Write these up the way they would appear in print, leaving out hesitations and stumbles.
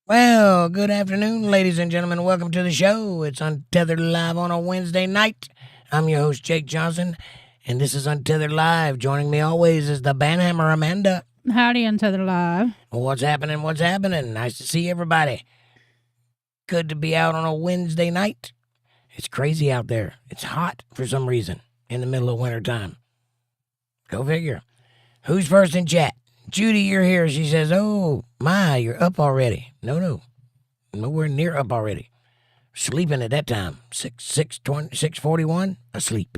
Well, good afternoon, ladies and gentlemen. Welcome to the show. It's Untethered Live on a Wednesday night. I'm your host, Jake Johnson, and this is Untethered Live. Joining me always is the bandhammer, Amanda. Howdy, Untethered Live. What's happening? What's happening? Nice to see everybody. Good to be out on a Wednesday night. It's crazy out there. It's hot for some reason in the middle of winter time. Go figure. Who's first in chat? Judy, you're here. She says, oh, my, you're up already. No. Nowhere near up already. Sleeping at that time. 6:41, asleep.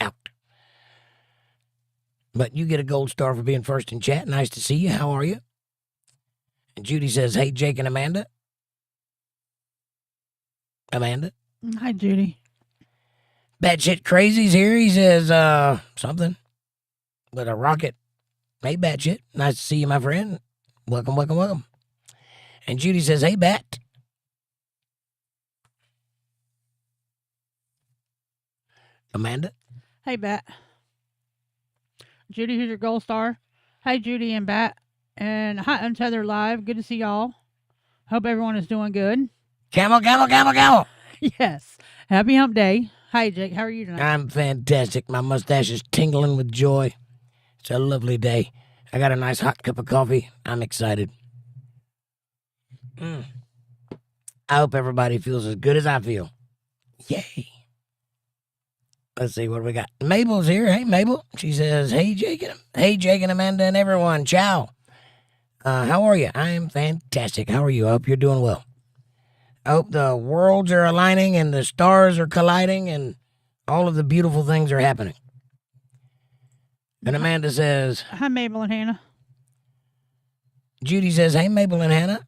Out. But you get a gold star for being first in chat. Nice to see you. How are you? And Judy says, hey, Jake and Amanda. Amanda? Hi, Judy. Batshit Crazy's here. He says, something with a rocket. Hey, Batshit. Nice to see you, my friend. Welcome. And Judy says, hey, Bat. Amanda? Hey, Bat. Judy, here's your gold star. Hey, Judy and Bat. And hi, Untethered Live. Good to see y'all. Hope everyone is doing good. Camel. Yes. Happy hump day. Hi, Jake. How are you tonight? I'm fantastic. My mustache is tingling with joy. It's a lovely day. I got a nice hot cup of coffee. I'm excited. I hope everybody feels as good as I feel. Yay. Let's see what we got. Mabel's here. Hey, Mabel. She says, hey, Jake and Amanda and everyone. Ciao. How are you? I am fantastic. How are you? I hope you're doing well. I hope the worlds are aligning and the stars are colliding and all of the beautiful things are happening. And Amanda says, hi, Mabel and Hannah. Judy says, hey, Mabel and Hannah.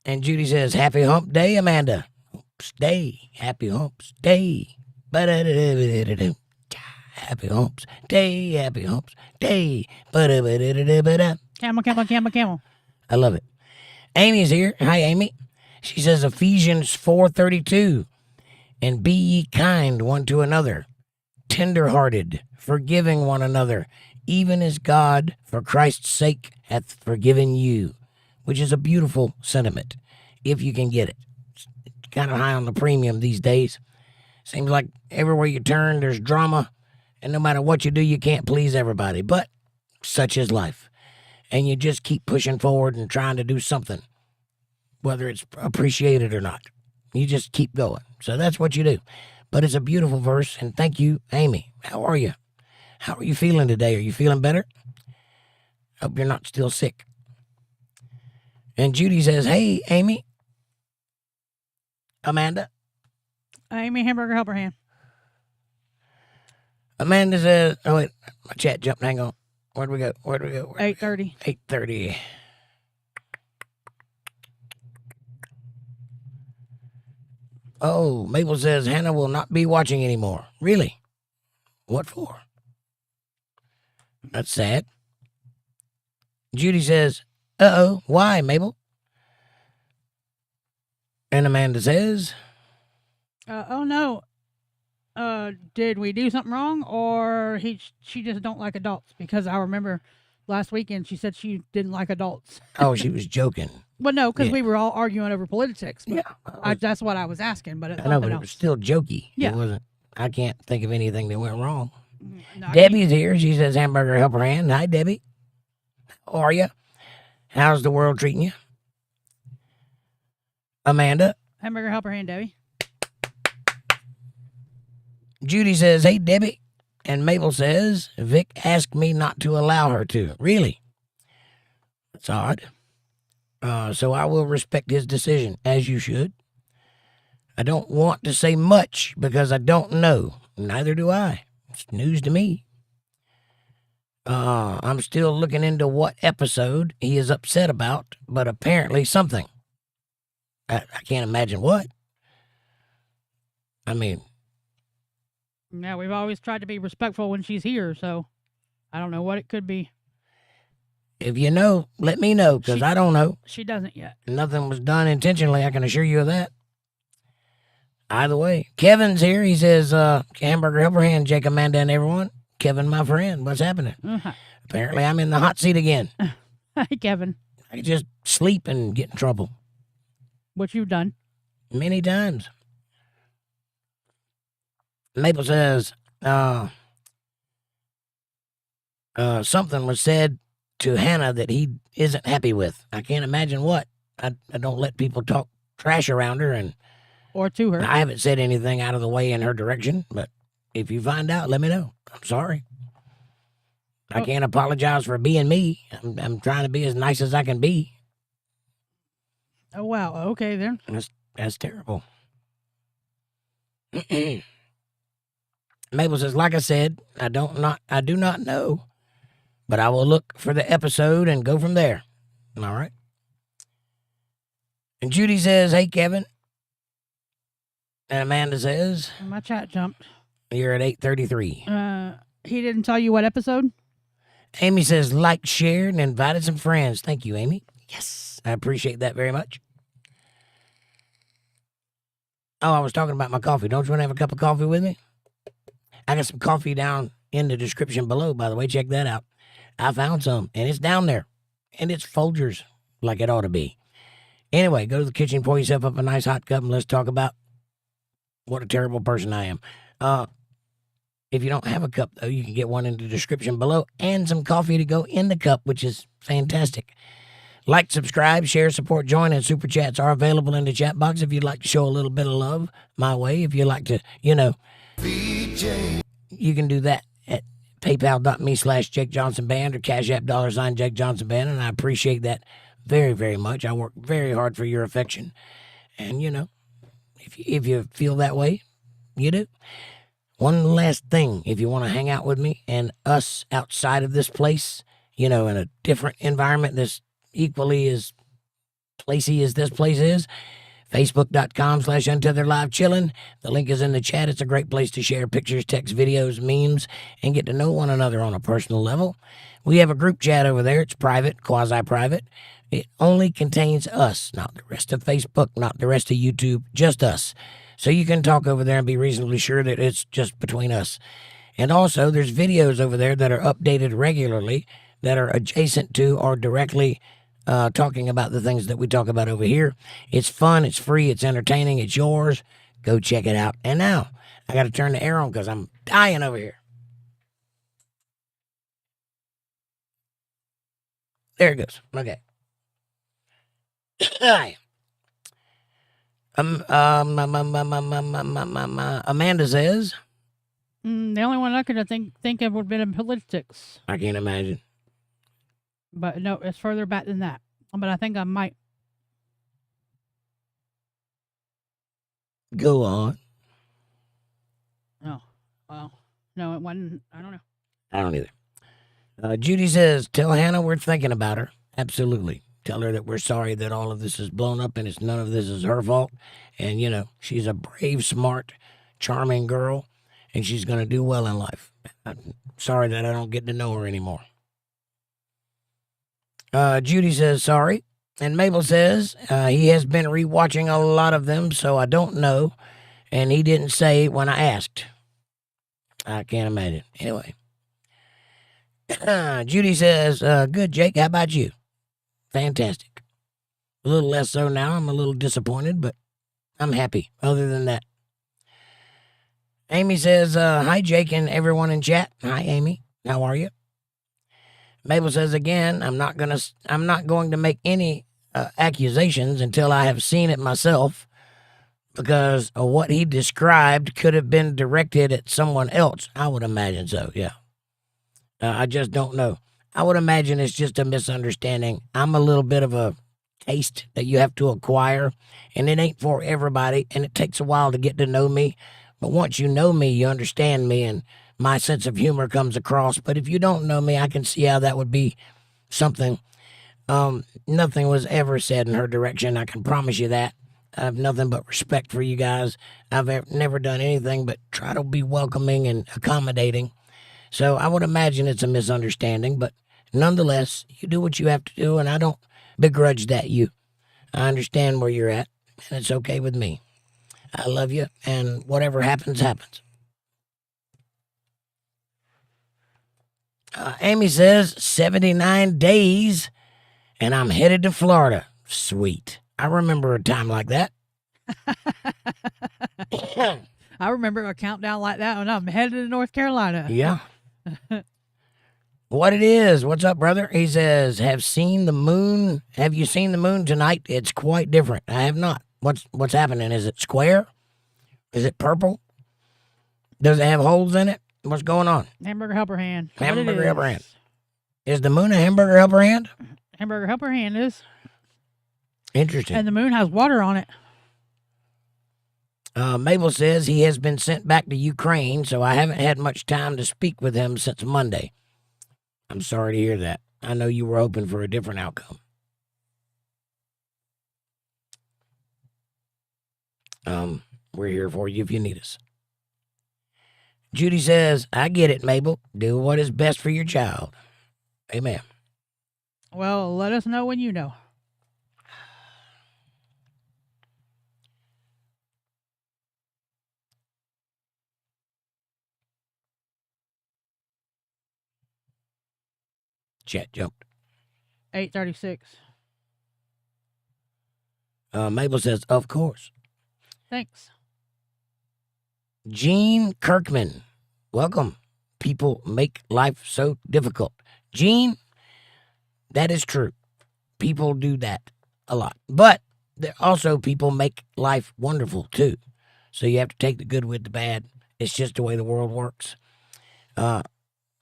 And Judy says, happy hump day, Amanda. Humps day. Happy humps day. Ba-da-da-da-da-da-da. Happy humps day. Happy humps day. Ba-da-ba-da-da-da-da. Camel. I love it. Amy's here. Hi, Amy. She says, Ephesians 4:32. And be ye kind one to another, tender-hearted, forgiving one another, even as God, for Christ's sake, hath forgiven you, which is a beautiful sentiment, if you can get it. It's kind of high on the premium these days. Seems like everywhere you turn, there's drama, and no matter what you do, you can't please everybody. But such is life. And you just keep pushing forward and trying to do something, whether it's appreciated or not. You just keep going. So that's what you do. But it's a beautiful verse, and thank you, Amy. How are you? How are you feeling today? Are you feeling better? Hope you're not still sick. And Judy says, hey, Amy. Amanda. Amy Hamburger Helper Hand. Amanda says, oh, wait, my chat jumped. Hang on. Where'd we go? 8:30. 8:30. Oh, Mabel says Hannah will not be watching anymore. Really? What for? That's sad. Judy says, uh-oh, why, Mabel? And Amanda says, Oh, no. Did we do something wrong, or she just don't like adults? Because I remember last weekend she said she didn't like adults. oh, she was joking. Well, no, because Yeah. we were all arguing over politi-tics. But Yeah. that's what I was asking. But I know, but it was still jokey. Yeah. It wasn't. I can't think of anything that went wrong. No, I Debbie's here. She says, Hamburger Helper Hand. Hi, Debbie. How are you? How's the world treating you? Amanda. Hamburger Helper Hand, Debbie. Judy says, hey, Debbie. And Mabel says, Vic asked me not to allow her to. Really? That's odd. So I will respect his decision, as you should. I don't want to say much because I don't know. Neither do I. It's news to me. I'm still looking into what episode he is upset about, but apparently something. I can't imagine what. I mean, Yeah, we've always tried to be respectful when she's here, so I don't know what it could be. if you know, let me know, because I don't know. She doesn't yet. Nothing was done intentionally, I can assure you of that. Either way, Kevin's here. He says, Hamburger Helper Hand, Jake, Amanda, and everyone. Kevin, my friend, what's happening? Apparently, I'm in the hot seat again. Hi, Kevin. I could just sleep and get in trouble. What you've done. Many times. Maple says, something was said to Hannah that he isn't happy with. I can't imagine what. I don't let people talk trash around her, and or to her. I haven't said anything out of the way in her direction, but if you find out, let me know. I'm sorry. I can't apologize for being me. I'm trying to be as nice as I can be. Oh, wow. Okay, then. That's terrible. Mabel says, like I said, I do not know, but I will look for the episode and go from there. All right. And Judy says, hey, Kevin. And Amanda says, my chat jumped. You're at 8:33. He didn't tell you what episode? Amy says, like, shared, and invited some friends. Thank you, Amy. Yes, I appreciate that very much. Oh, I was talking about my coffee. Don't you want to have a cup of coffee with me? I got some coffee down in the description below, by the way. Check that out. I found some, and it's down there. And it's Folgers, like it ought to be. Anyway, go to the kitchen, pour yourself up a nice hot cup, and let's talk about what a terrible person I am. If you don't have a cup, though, you can get one in the description below and some coffee to go in the cup, which is fantastic. Like, subscribe, share, support, join, and super chats are available in the chat box if you'd like to show a little bit of love my way. If you'd like to, you can do that at paypal.me/jakejohnsonband or CashApp $JakeJohnsonBand, and I appreciate that very, very much. I work very hard for your affection. And, if you feel that way, you do. One last thing, if you want to hang out with me and us outside of this place, in a different environment that's equally as placey as this place is, Facebook.com/UntetheredLive chilling. The link is in the chat. It's a great place to share pictures, text, videos, memes, and get to know one another on a personal level. We have a group chat over there. It's private, quasi-private. It only contains us, not the rest of Facebook, not the rest of YouTube, just us. So you can talk over there and be reasonably sure that it's just between us. And also, there's videos over there that are updated regularly that are adjacent to or directly talking about the things that we talk about over here. It's fun, it's free, it's entertaining, it's yours. Go check it out. And now, I got to turn the air on because I'm dying over here. There it goes. Okay. Hi. Amanda says, the only one I could think of would have been politi-tics. I can't imagine. But no, it's further back than that. But I think I might. Go on. Oh, well, no, it wasn't. I don't know. I don't either. Judy says, tell Hannah we're thinking about her. Absolutely. Tell her that we're sorry that all of this is blown up and none of this is her fault. And, she's a brave, smart, charming girl, and she's going to do well in life. I'm sorry that I don't get to know her anymore. Judy says, sorry. And Mabel says, he has been rewatching a lot of them, so I don't know. And he didn't say when I asked. I can't imagine. Anyway. Judy says, good, Jake. How about you? Fantastic. A little less so now. I'm a little disappointed, but I'm happy. Other than that. Amy says, hi, Jake and everyone in chat. Hi, Amy. How are you? Mabel says, again, I'm not going to make any accusations until I have seen it myself, because what he described could have been directed at someone else. I would imagine so, yeah. I just don't know. I would imagine it's just a misunderstanding. I'm a little bit of a taste that you have to acquire, and it ain't for everybody, and it takes a while to get to know me. But once you know me, you understand me, and my sense of humor comes across. But if you don't know me, I can see how that would be something. Nothing was ever said in her direction. I can promise you that. I have nothing but respect for you guys. I've never done anything but try to be welcoming and accommodating. So I would imagine it's a misunderstanding, but nonetheless, you do what you have to do, and I don't begrudge that you. I understand where you're at, and it's okay with me. I love you, and whatever happens, happens. Amy says, 79 days, and I'm headed to Florida. Sweet. I remember a time like that. I remember a countdown like that when I'm headed to North Carolina. Yeah. What it is? What's up, brother? He says, Have you seen the moon tonight? It's quite different. I have not. What's happening? Is it square? Is it purple? Does it have holes in it? What's going on? Hamburger helper hand. Hamburger helper hand. Is the moon a hamburger helper hand? Hamburger helper hand is. Interesting. And the moon has water on it. Mabel says he has been sent back to Ukraine, so I haven't had much time to speak with him since Monday. I'm sorry to hear that. I know you were hoping for a different outcome. We're here for you if you need us. Judy says, I get it, Mabel. Do what is best for your child. Amen. Well, let us know when you know. Chat jumped. 8:36. Mabel says, of course. Thanks. Gene Kirkman, welcome. People make life so difficult. Gene, that is true. People do that a lot. But there also people make life wonderful too. So you have to take the good with the bad. It's just the way the world works.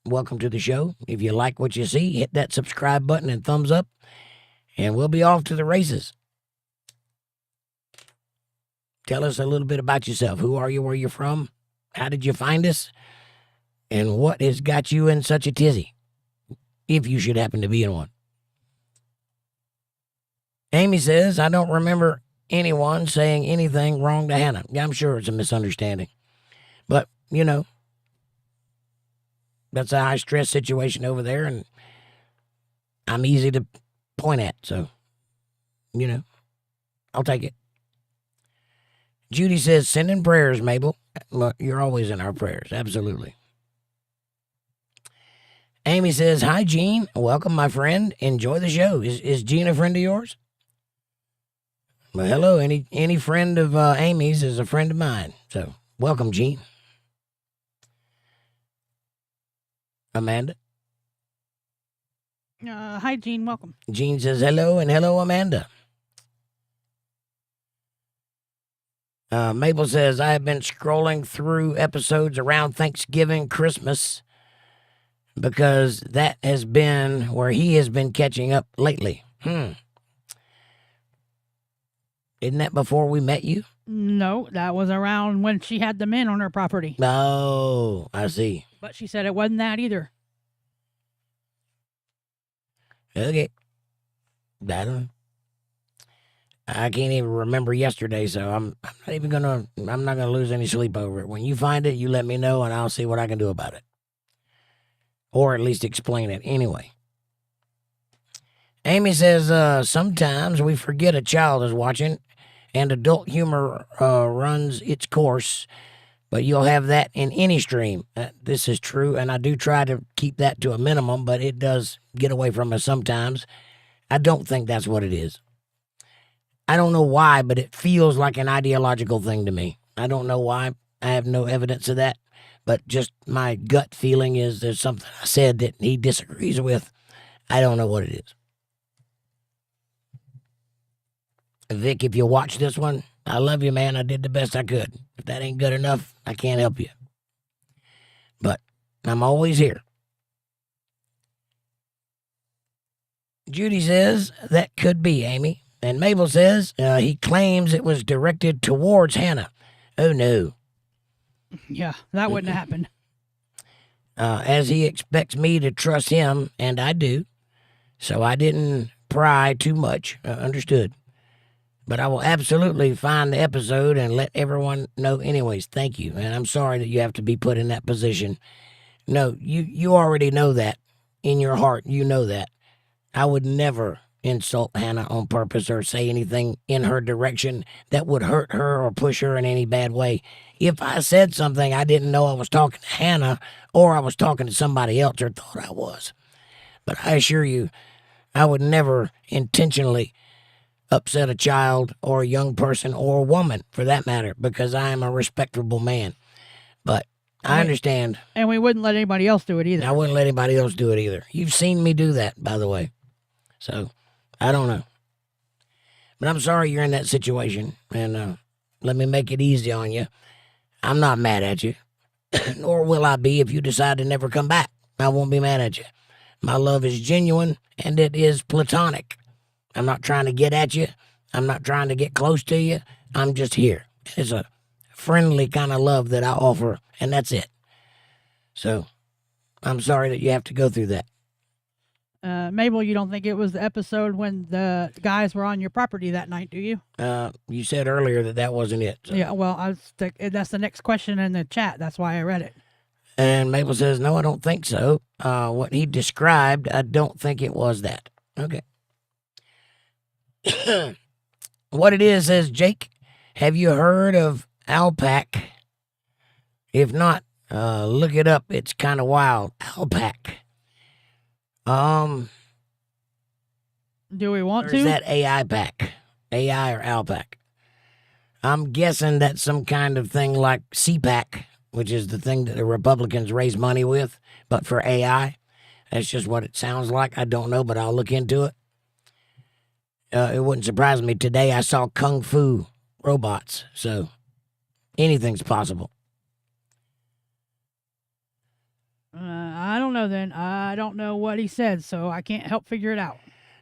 Welcome to the show. If you like what you see, hit that subscribe button and thumbs up, and we'll be off to the races. Tell us a little bit about yourself. Who are you? Where you're from? How did you find us? And what has got you in such a tizzy? If you should happen to be in one. Amy says, I don't remember anyone saying anything wrong to Hannah. Yeah, I'm sure it's a misunderstanding. But, you know, that's a high-stress situation over there, and I'm easy to point at. So, you know, I'll take it. Judy says, send in prayers, Mabel. Well, you're always in our prayers. Absolutely. Amy says, hi, Gene. Welcome, my friend. Enjoy the show. Is Gene a friend of yours? Well, hello. Any friend of Amy's is a friend of mine. So, welcome, Gene. Amanda? Hi, Gene. Welcome. Gene says, hello, and hello, Amanda. Mabel says, I have been scrolling through episodes around Thanksgiving, Christmas, because that has been where he has been catching up lately. Isn't that before we met you? No, that was around when she had the men on her property. Oh, I see. But she said it wasn't that either. Okay. I don't know. I can't even remember yesterday, so I'm not gonna lose any sleep over it. When you find it, you let me know, and I'll see what I can do about it, or at least explain it anyway. Amy says sometimes we forget a child is watching, and adult humor runs its course, but you'll have that in any stream. This is true, and I do try to keep that to a minimum, but it does get away from us sometimes. I don't think that's what it is. I don't know why, but it feels like an ideological thing to me. I don't know why. I have no evidence of that, but just my gut feeling is there's something I said that he disagrees with. I don't know what it is. Vic, if you watch this one, I love you, man. I did the best I could. If that ain't good enough, I can't help you. But I'm always here. Judy says, that could be, Amy. And Mabel says, he claims it was directed towards Hannah. Oh, no. Yeah, that wouldn't happen. as he expects me to trust him, and I do. So I didn't pry too much. Understood. But I will absolutely find the episode and let everyone know anyways. Thank you. And I'm sorry that you have to be put in that position. No, you already know that. In your heart, you know that. I would never insult Hannah on purpose or say anything in her direction that would hurt her or push her in any bad way. If I said something, I didn't know I was talking to Hannah or I was talking to somebody else or thought I was. But I assure you, I would never intentionally upset a child or a young person or a woman, for that matter, because I am a respectable man. But I understand. And we wouldn't let anybody else do it either. I wouldn't let anybody else do it either. You've seen me do that, by the way. So, I don't know. But I'm sorry you're in that situation. And let me make it easy on you. I'm not mad at you. Nor will I be if you decide to never come back. I won't be mad at you. My love is genuine, and it is platonic. I'm not trying to get at you. I'm not trying to get close to you. I'm just here. It's a friendly kind of love that I offer, and that's it. So, I'm sorry that you have to go through that. Mabel, you don't think it was the episode when the guys were on your property that night, do you? You said earlier that wasn't it. So. Yeah, well, that's the next question in the chat. That's why I read it. And Mabel says, no, I don't think so. What he described, I don't think it was that. Okay. What it is, says Jake, have you heard of 𝕖𝕒𝕃? If not, look it up. It's kind of wild. 𝕖𝕒𝕃. Do we want or to? is that AI pack? AI or 𝕖𝕒𝕃? I'm guessing that's some kind of thing like CPAC, which is the thing that the Republicans raise money with, but for AI. That's just what it sounds like. I don't know, but I'll look into it. It wouldn't surprise me. Today I saw Kung Fu robots, so anything's possible. I don't know then. I don't know what he said, so I can't help figure it out.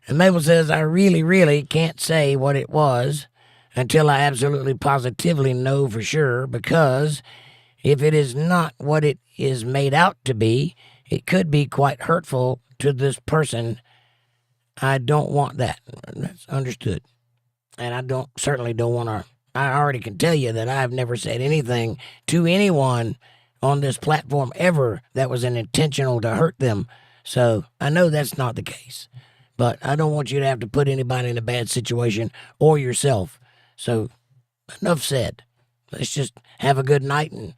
And Mabel says, I really, really can't say what it was until I absolutely positively know for sure, because if it is not what it is made out to be, it could be quite hurtful to this person. I don't want that. That's understood. And I certainly don't want to. I already can tell you that I've never said anything to anyone on this platform ever that was an intentional to hurt them. So I know that's not the case. But I don't want you to have to put anybody in a bad situation or yourself. So enough said. Let's just have a good night and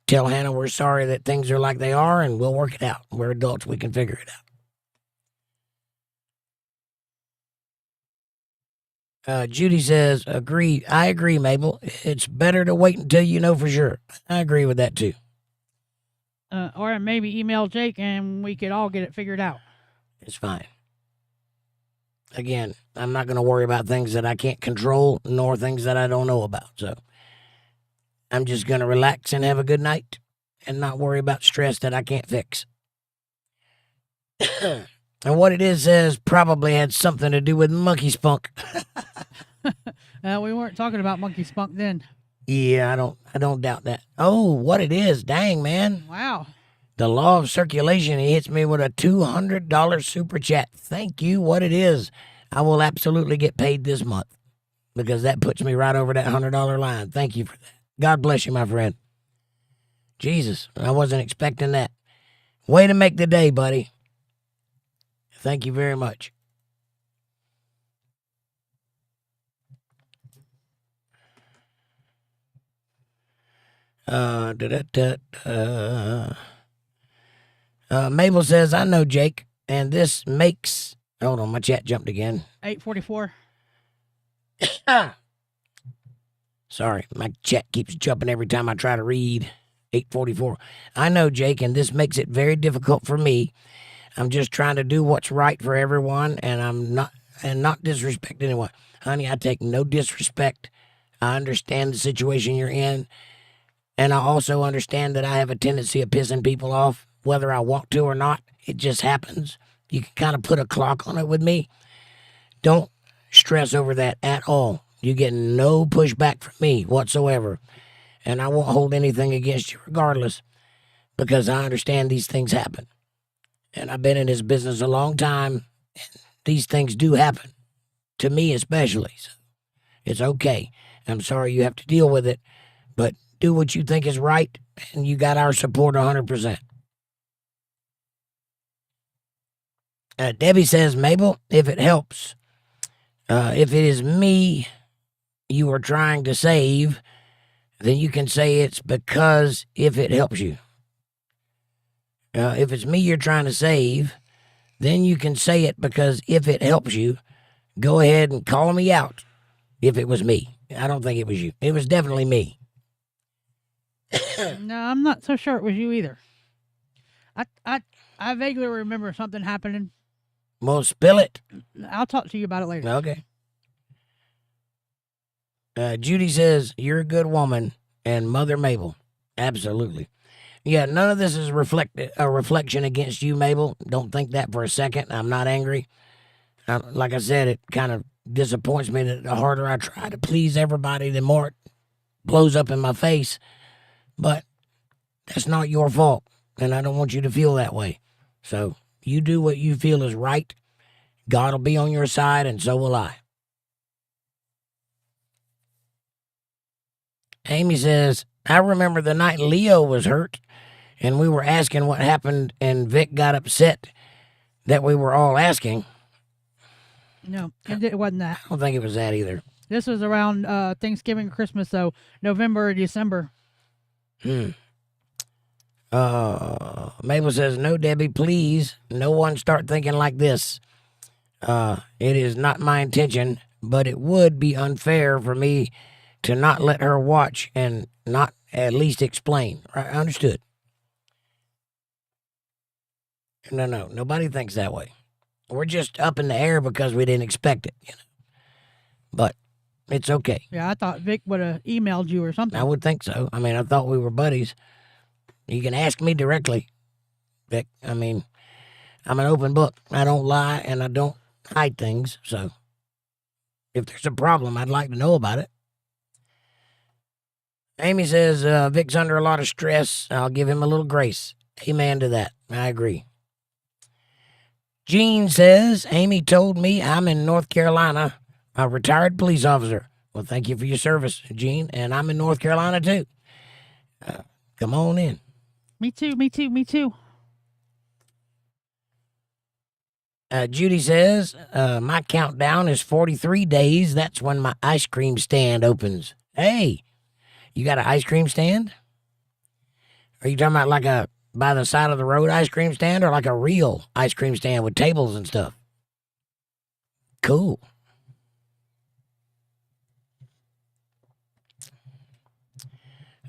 tell Hannah we're sorry that things are like they are, and we'll work it out. We're adults. We can figure it out. Judy says, agree. I agree, Mabel. It's better to wait until you know for sure. I agree with that, too. Or maybe email Jake and we could all get it figured out. It's fine. Again, I'm not going to worry about things that I can't control, nor things that I don't know about. So I'm just going to relax and have a good night and not worry about stress that I can't fix. And what it is says probably had something to do with monkey spunk. We weren't talking about monkey spunk then. Yeah, I don't doubt that. Oh, what it is. Dang, man. Wow. The law of circulation, he hits me with a $200 super chat. Thank you. What it is. I will absolutely get paid this month because that puts me right over that $100 line. Thank you for that. God bless you, my friend. Jesus, I wasn't expecting that. Way to make the day, buddy. Thank you very much. Mabel says, I know Jake, and this makes... Hold on, my chat jumped again. 844. Sorry, my chat keeps jumping every time I try to read. 844. I know, Jake, and this makes it very difficult for me. I'm just trying to do what's right for everyone, and not disrespect anyone. Honey, I take no disrespect. I understand the situation you're in, and I also understand that I have a tendency of pissing people off, whether I want to or not. It just happens. You can kind of put a clock on it with me. Don't stress over that at all. You get no pushback from me whatsoever, and I won't hold anything against you regardless. because I understand these things happen. And I've been in this business a long time. And these things do happen, to me especially. So it's okay. I'm sorry you have to deal with it, but do what you think is right, and you got our support 100%. Debbie says, Mabel, if it helps, if it is me you are trying to save, then you can say it's because if it helps you. If it's me you're trying to save, then you can say it because if it helps you, go ahead and call me out if it was me. I don't think it was you. It was definitely me. No, I'm not so sure it was you either. I vaguely remember something happening. Well, spill it. I'll talk to you about it later. Okay. Judy says, you're a good woman, and Mother Mabel. Absolutely. Yeah, none of this is a reflection against you, Mabel. Don't think that for a second. I'm not angry. Like I said, it kind of disappoints me that the harder I try to please everybody, the more it blows up in my face. But that's not your fault, and I don't want you to feel that way. So you do what you feel is right. God will be on your side, and so will I. Amy says, I remember the night Leo was hurt, and we were asking what happened, and Vic got upset that we were all asking. No, it wasn't that. I don't think it was that either. This was around Thanksgiving, Christmas, so November or December. Mabel says, no, Debbie, please. No one start thinking like this. It is not my intention, but it would be unfair for me to not let her watch and not at least explain. Right? Understood. No, nobody thinks that way. We're just up in the air because we didn't expect it, But it's okay. Yeah, I thought Vic would have emailed you or something. I would think so. I mean, I thought we were buddies. You can ask me directly, Vic. I mean, I'm an open book. I don't lie and I don't hide things. So if there's a problem, I'd like to know about it. Amy says, Vic's under a lot of stress. I'll give him a little grace. Amen to that. I agree. Jean says, Amy told me I'm in North Carolina, a retired police officer. Well, thank you for your service, Jean. And I'm in North Carolina, too. Come on in. Me too. Judy says, my countdown is 43 days. That's when my ice cream stand opens. Hey, you got an ice cream stand? Are you talking about like a by the side of the road ice cream stand or like a real ice cream stand with tables and stuff? Cool.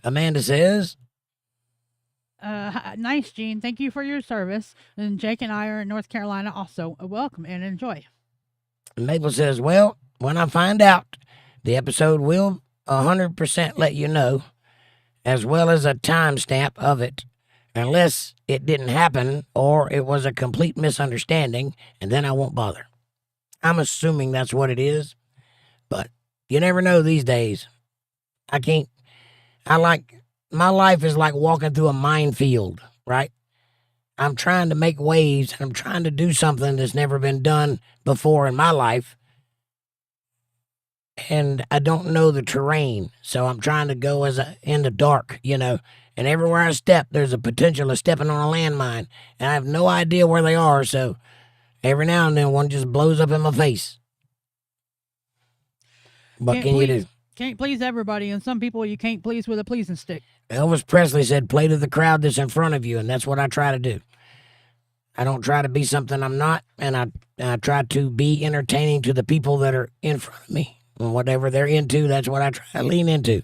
Amanda says, nice, Gene. Thank you for your service. And Jake and I are in North Carolina also. Welcome and enjoy. Mabel says, well, when I find out, the episode will 100% let you know, as well as a timestamp of it, unless it didn't happen or it was a complete misunderstanding, and then I won't bother. I'm assuming that's what it is, but you never know these days. My life is like walking through a minefield, right? I'm trying to make waves, and I'm trying to do something that's never been done before in my life, and I don't know the terrain, so I'm trying to go in the dark, and everywhere I step, there's a potential of stepping on a landmine, and I have no idea where they are, so every now and then one just blows up in my face. What can you do? Can't please everybody, and some people you can't please with a pleasing stick. Elvis Presley said, play to the crowd that's in front of you, and that's what I try to do. I don't try to be something I'm not, and I try to be entertaining to the people that are in front of me. And whatever they're into, that's what I try to lean into.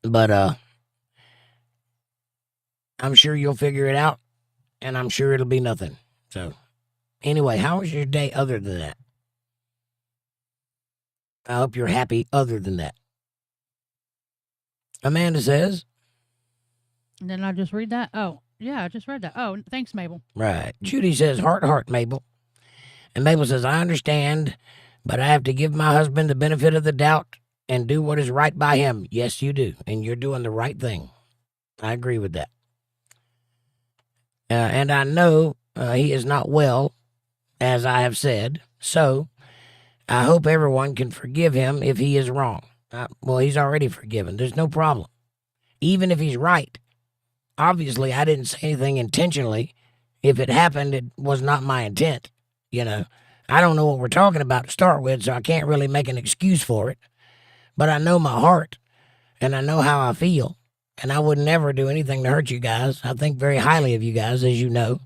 But I'm sure you'll figure it out, and I'm sure it'll be nothing. So, anyway, how was your day other than that? I hope you're happy other than that. Amanda says. And then I just read that? Oh, yeah, I just read that. Oh, thanks, Mabel. Right. Judy says, heart, Mabel. And Mabel says, I understand, but I have to give my husband the benefit of the doubt and do what is right by him. Yes, you do. And you're doing the right thing. I agree with that. And I know he is not well, as I have said. So I hope everyone can forgive him if he is wrong. Well, he's already forgiven. There's no problem. Even if he's right. Obviously, I didn't say anything intentionally. If it happened, it was not my intent. I don't know what we're talking about to start with, so I can't really make an excuse for it. But I know my heart, and I know how I feel, and I would never do anything to hurt you guys. I think very highly of you guys, as you know,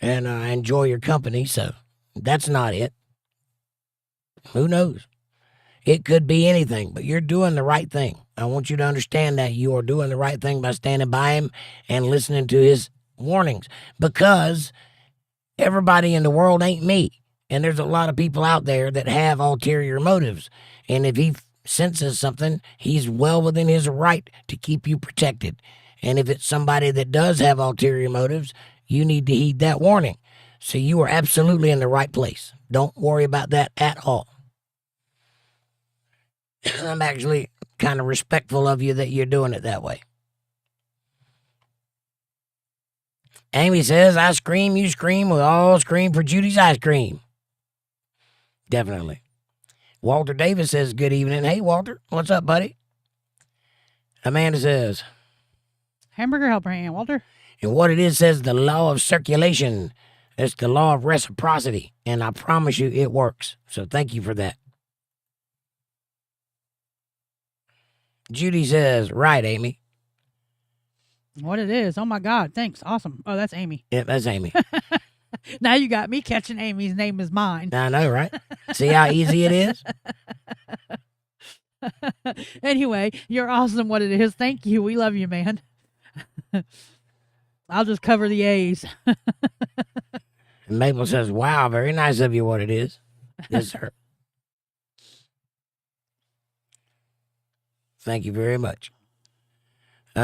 and I enjoy your company, so that's not it. Who knows? It could be anything, but you're doing the right thing. I want you to understand that you are doing the right thing by standing by him and listening to his warnings, because everybody in the world ain't me. And there's a lot of people out there that have ulterior motives. And if he senses something, he's well within his right to keep you protected. And if it's somebody that does have ulterior motives, you need to heed that warning. So you are absolutely in the right place. Don't worry about that at all. I'm actually kind of respectful of you that you're doing it that way. Amy says, I scream, you scream, we all scream for Judy's ice cream. Definitely. Walter Davis says, good evening. Hey, Walter, what's up, buddy? Amanda says, Hamburger helper hand, Walter. And what it is says the law of circulation. It's the law of reciprocity. And I promise you it works. So thank you for that. Judy says, right, Amy. What it is. Oh, my God. Thanks. Awesome. Oh, that's Amy. Yep, that's Amy. Now you got me catching Amy's name is mine. I know, right? See how easy it is? Anyway, you're awesome. What it is. Thank you. We love you, man. I'll just cover the A's. And Mabel says, wow, very nice of you, what it is. Yes, sir. Thank you very much.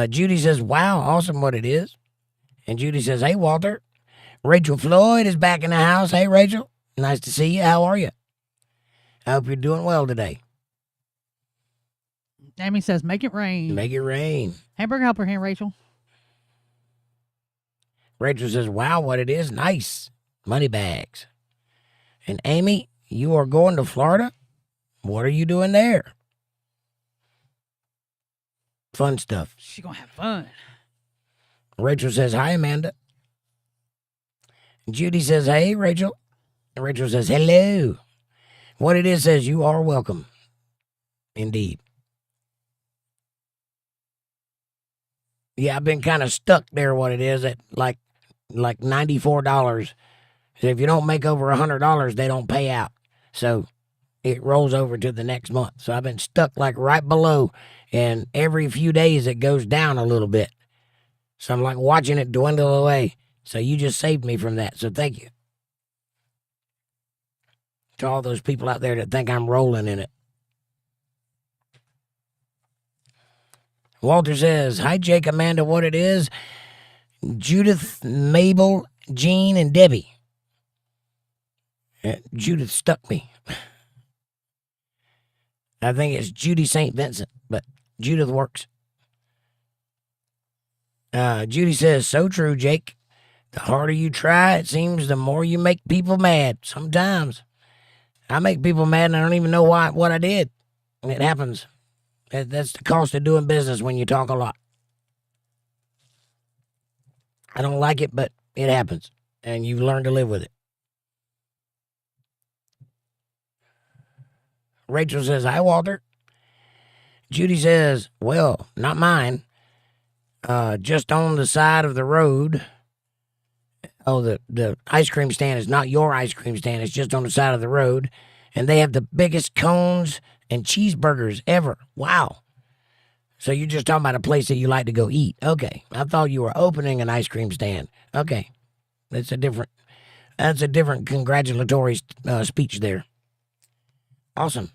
Judy says, wow, awesome what it is. And Judy says, hey, Walter. Rachel Floyd is back in the house. Hey, Rachel. Nice to see you. How are you? I hope you're doing well today. Amy says, make it rain. Make it rain. Hamburger helper hand, Rachel. Rachel says, wow, what it is. Nice. Money bags. And Amy, you are going to Florida? What are you doing there? Fun stuff. She gonna have fun. Rachel says, hi, Amanda. Judy says, hey, Rachel. And Rachel says, hello. What it is says, you are welcome. Indeed. Yeah, I've been kind of stuck there, what it is, at like $94. So if you don't make over $100, they don't pay out. So it rolls over to the next month. So I've been stuck like right below, and every few days it goes down a little bit. So I'm like watching it dwindle away. So you just saved me from that. So thank you. To all those people out there that think I'm rolling in it. Walter says, hi, Jake, Amanda, what it is. Judith, Mabel, Jean, and Debbie. Judith stuck me. I think it's Judy St. Vincent, but Judith works. Judy says, so true, Jake. The harder you try, it seems the more you make people mad. Sometimes I make people mad and I don't even know what I did. And it happens. That's the cost of doing business when you talk a lot. I don't like it, but it happens. And you learn to live with it. Rachel says, hi, Walter. Judy says, well, not mine. Just on the side of the road. Oh, the ice cream stand is not your ice cream stand. It's just on the side of the road. And they have the biggest cones and cheeseburgers ever. Wow. So you're just talking about a place that you like to go eat. Okay. I thought you were opening an ice cream stand. Okay. That's a different congratulatory speech there. Awesome.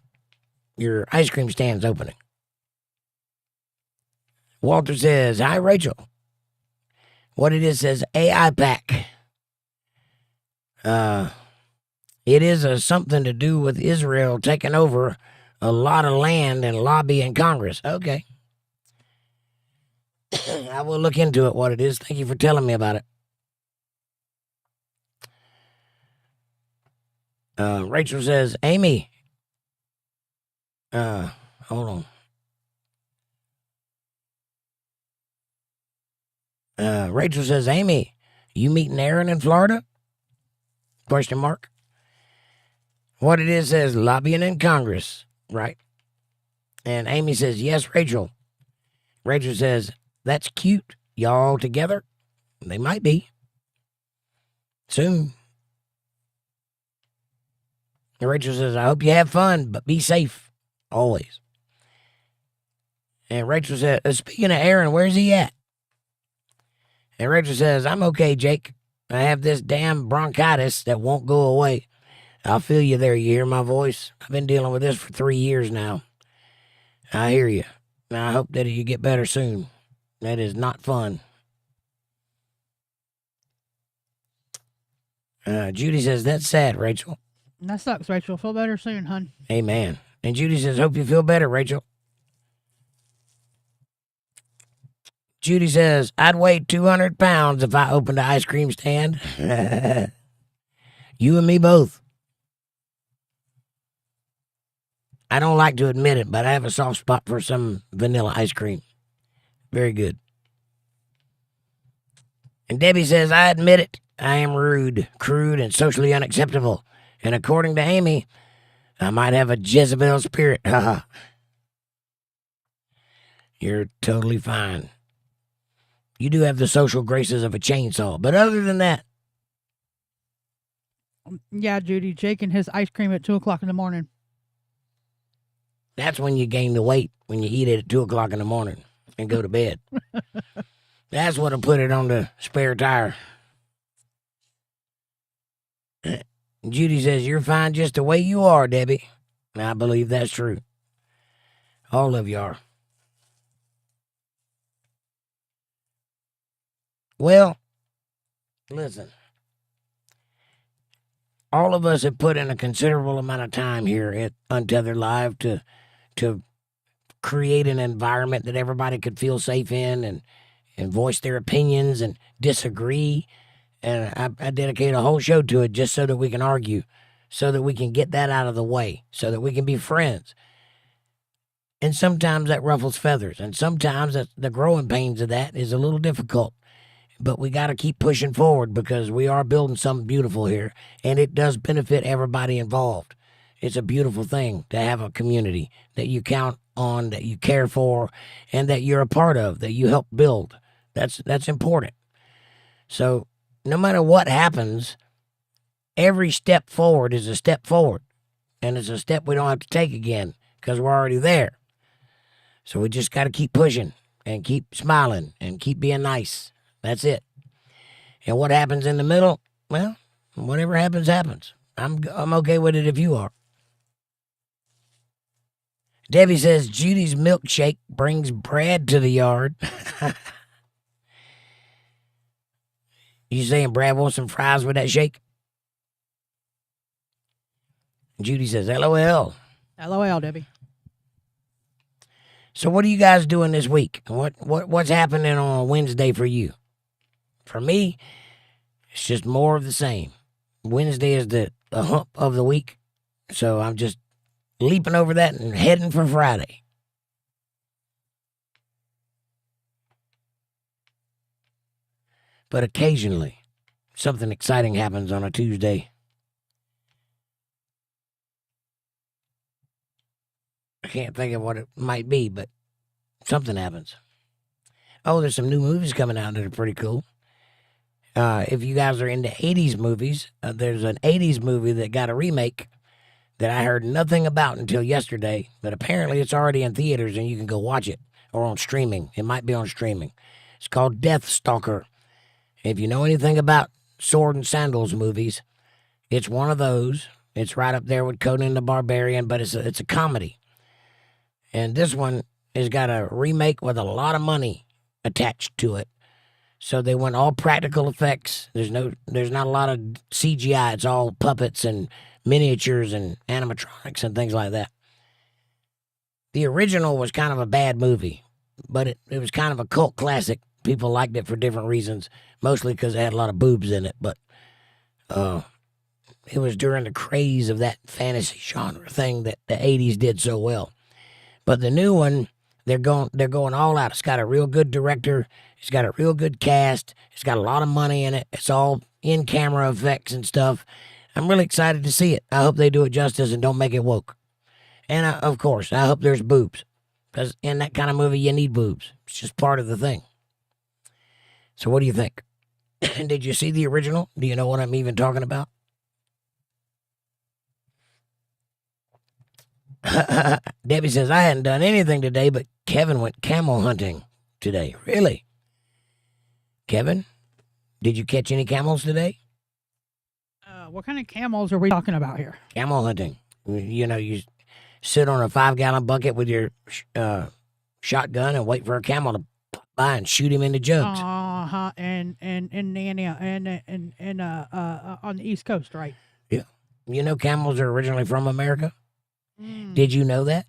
Your ice cream stand's opening. Walter says, hi, Rachel. What it is says AI pack. It is something to do with Israel taking over a lot of land and lobbying Congress. Okay. I will look into it, what it is. Thank you for telling me about it. Rachel says, Amy. Hold on. Rachel says, Amy, you meeting Aaron in Florida? Question mark. What it is says lobbying in Congress, right? And Amy says, yes, Rachel. Rachel says, that's cute. Y'all together? They might be. Soon. And Rachel says, I hope you have fun, but be safe. Always. And Rachel said, speaking of Aaron, where's he at? And Rachel says, I'm okay, Jake. I have this damn bronchitis that won't go away. I'll feel you there. You hear my voice? I've been dealing with this for 3 years now. I hear you. And I hope that you get better soon. That is not fun. Judy says, that's sad, Rachel. That sucks, Rachel. Feel better soon, hun. Amen. And Judy says, hope you feel better, Rachel. Judy says, I'd weigh 200 pounds if I opened an ice cream stand. You and me both. I don't like to admit it, but I have a soft spot for some vanilla ice cream. Very good. And Debbie says, I admit it. I am rude, crude, and socially unacceptable. And according to Amy, I might have a Jezebel spirit. Haha. You're totally fine. You do have the social graces of a chainsaw. But other than that. Yeah, Judy. Jake and his ice cream at 2 o'clock in the morning. That's when you gain the weight, when you eat it at 2 o'clock in the morning and go to bed. That's what'll put it on the spare tire. Judy says, you're fine just the way you are, Debbie. And I believe that's true. All of you are. Well, listen. All of us have put in a considerable amount of time here at Untethered Live to create an environment that everybody could feel safe in and voice their opinions and disagree. And I dedicate a whole show to it just so that we can argue, so that we can get that out of the way, so that we can be friends. And sometimes that ruffles feathers, and sometimes the growing pains of that is a little difficult. But we got to keep pushing forward because we are building something beautiful here, and it does benefit everybody involved. It's a beautiful thing to have a community that you count on, that you care for, and that you're a part of, that you help build. That's important. So no matter what happens, every step forward is a step forward, and it's a step we don't have to take again because we're already there. So we just got to keep pushing and keep smiling and keep being nice. That's it. And what happens in the middle? Well, whatever happens, happens. I'm okay with it if you are. Debbie says Judy's milkshake brings Brad to the yard. You saying Brad wants some fries with that shake? Judy says, LOL. LOL, Debbie. So what are you guys doing this week? What's happening on Wednesday for you? For me, it's just more of the same. Wednesday is the hump of the week, so I'm just leaping over that and heading for Friday. But occasionally, something exciting happens on a Tuesday. I can't think of what it might be, but something happens. Oh, there's some new movies coming out that are pretty cool. If you guys are into 80s movies, there's an 80s movie that got a remake that I heard nothing about until yesterday, but apparently it's already in theaters and you can go watch it, or on streaming. It might be on streaming. It's called Death Stalker. If you know anything about sword and sandals movies, it's one of those. It's right up there with Conan the Barbarian, but it's a comedy. And this one has got a remake with a lot of money attached to it. So they went all practical effects. There's not a lot of CGI. It's all puppets and miniatures and animatronics and things like that. The original was kind of a bad movie. but it was kind of a cult classic. People liked it for different reasons, mostly because it had a lot of boobs in it. But it was during the craze of that fantasy genre thing that the 80s did so well. But the new one, they're going all out. It's got a real good director. It's got a real good cast. It's got a lot of money in it. It's all in-camera effects and stuff. I'm really excited to see it. I hope they do it justice and don't make it woke. And, of course, I hope there's boobs. Because in that kind of movie, you need boobs. It's just part of the thing. So what do you think? Did you see the original? Do you know what I'm even talking about? Debbie says, I hadn't done anything today, but Kevin went camel hunting today. Really? Kevin, did you catch any camels today? What kind of camels are we talking about here? Camel hunting. You know, you sit on a 5-gallon bucket with your shotgun and wait for a camel to pop by and shoot him in the jugs. And on the East Coast, right? Yeah. You know camels are originally from America? Mm. Did you know that?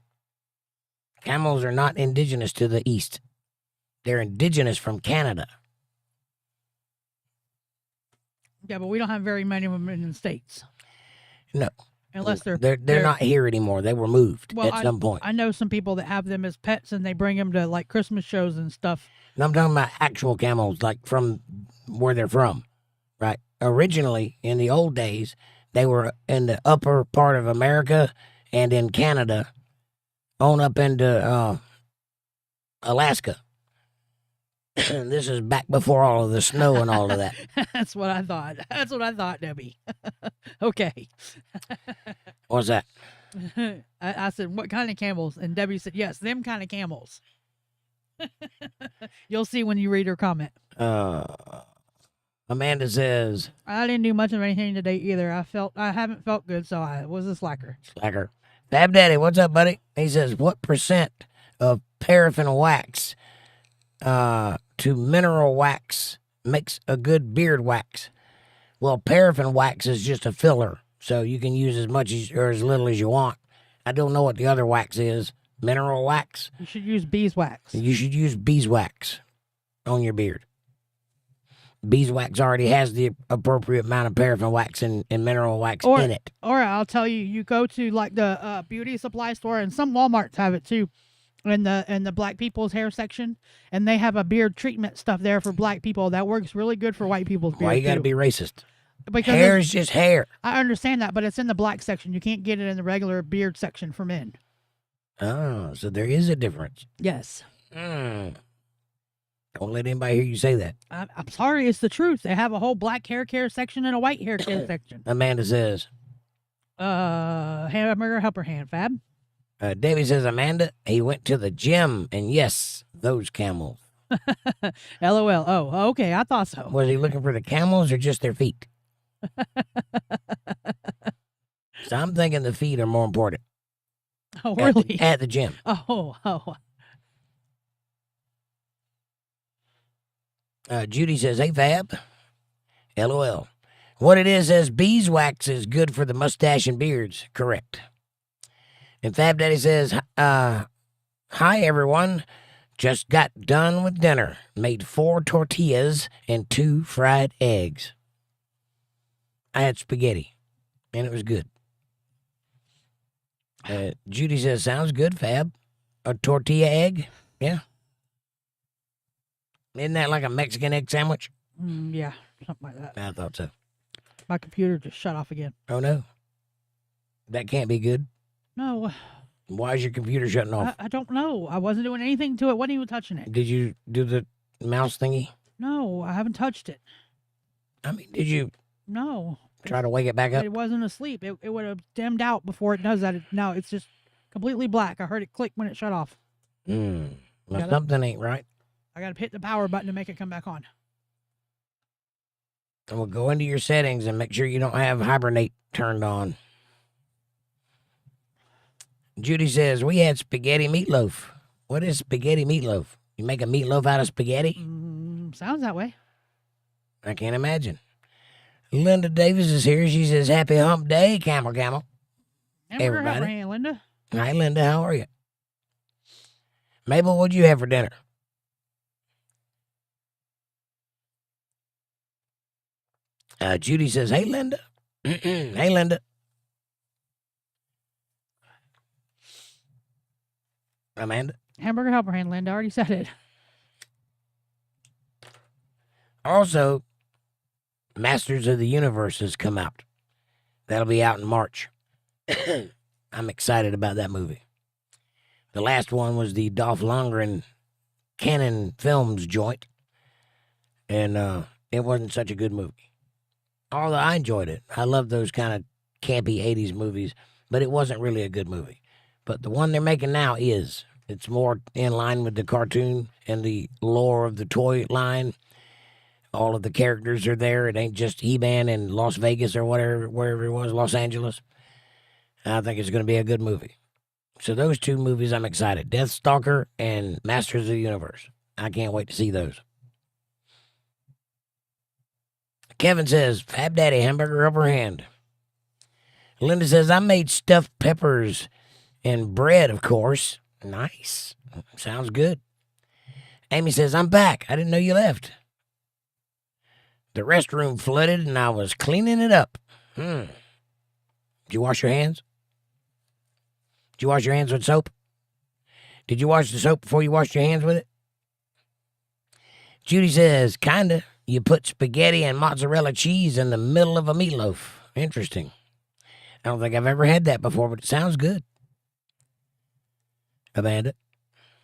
Camels are not indigenous to the East. They're indigenous from Canada. Yeah, but we don't have very many of them in the States. No. Unless they're not here anymore. They were moved at some point. I know some people that have them as pets and they bring them to like Christmas shows and stuff. And I'm talking about actual camels, like from where they're from, right? Originally, in the old days, they were in the upper part of America and in Canada, on up into Alaska. This is back before all of the snow and all of that. That's what I thought. That's what I thought, Debbie. Okay. What's that? I said, what kind of camels? And Debbie said, yes, them kind of camels. You'll see when you read her comment. Amanda says, I didn't do much of anything today either. I haven't felt good, so I was a slacker. Fab Daddy, what's up, buddy? He says, what percent of paraffin wax to mineral wax makes a good beard wax? Well, paraffin wax is just a filler, so you can use as much or as little as you want. I don't know what the other wax is. Mineral wax? You should use beeswax. You should use beeswax on your beard. Beeswax already has the appropriate amount of paraffin wax and mineral wax in it. Or I'll tell you, you go to like the beauty supply store, and some Walmarts have it too, in the black people's hair section, and they have a beard treatment stuff there for black people that works really good for white people's beard. Why you got to be racist? Because hair is just hair. I understand that, but it's in the black section. You can't get it in the regular beard section for men. Oh, so there is a difference. Yes. Don't let anybody hear you say that. I'm sorry, it's the truth. They have a whole black hair care section and a white hair care section. Amanda says, hamburger helper hand, Fab. Debbie says, Amanda, he went to the gym, and yes, those camels. LOL. Oh, okay, I thought so. Was he looking for the camels or just their feet? So I'm thinking the feet are more important. Oh, really? At the gym. Oh. Judy says, hey, Fab. LOL. What it is says beeswax is good for the mustache and beards. Correct. And Fab Daddy says, hi, everyone. Just got done with dinner. Made 4 tortillas and 2 fried eggs. I had spaghetti, and it was good. Judy says, sounds good, Fab. A tortilla egg? Yeah. Isn't that like a Mexican egg sandwich? Yeah, something like that. I thought so. My computer just shut off again. Oh, no. That can't be good. No. Why is your computer shutting off? I don't know. I wasn't doing anything to it. Wasn't even touching it. Did you do the mouse thingy? No, I haven't touched it. I mean, did you No. try to wake it back up? It wasn't asleep. It would have dimmed out before it does that. Now it's just completely black. I heard it click when it shut off. Well, something ain't right. I got to hit the power button to make it come back on. And we'll go into your settings and make sure you don't have hibernate turned on. Judy says, we had spaghetti meatloaf. What is spaghetti meatloaf? You make a meatloaf out of spaghetti? Sounds that way. I can't imagine. Linda Davis is here. She says, happy hump day, camel. Hamburger helper hand, Linda. Hi, Linda. How are you? Mabel, what'd you have for dinner? Judy says, hey, Linda. Hey, Linda. Amanda? Hamburger helper hand, Linda. I already said it. Also, Masters of the Universe has come out. That'll be out in March. I'm excited about that movie. The last one was the Dolph Lundgren Canon Films joint, and it wasn't such a good movie. Although I enjoyed it. I love those kind of campy 80s movies, but it wasn't really a good movie. But the one they're making now is. It's more in line with the cartoon and the lore of the toy line. All of the characters are there. It ain't just He-Man in Las Vegas or wherever it was, Los Angeles. I think it's going to be a good movie. So those two movies, I'm excited. Deathstalker and Masters of the Universe. I can't wait to see those. Kevin says, Fab Daddy, hamburger upper hand. Linda says, I made stuffed peppers and bread, of course. Nice. Sounds good. Amy says, I'm back. I didn't know you left. The restroom flooded and I was cleaning it up. Did you wash your hands? Did you wash your hands with soap? Did you wash the soap before you washed your hands with it? Judy says, kinda. You put spaghetti and mozzarella cheese in the middle of a meatloaf. Interesting. I don't think I've ever had that before, but it sounds good. Amanda?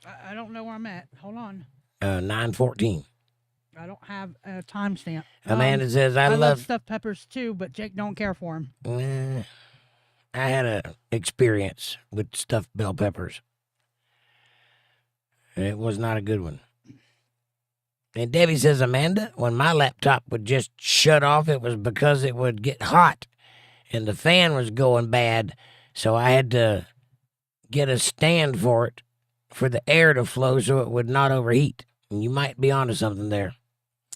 I don't know where I'm at. Hold on. 9:14. I don't have a timestamp. Amanda says, I love stuffed peppers too, but Jake don't care for them. I had an experience with stuffed bell peppers. It was not a good one. And Debbie says, Amanda, when my laptop would just shut off, it was because it would get hot and the fan was going bad. So I had to get a stand for it for the air to flow so it would not overheat. And you might be onto something there.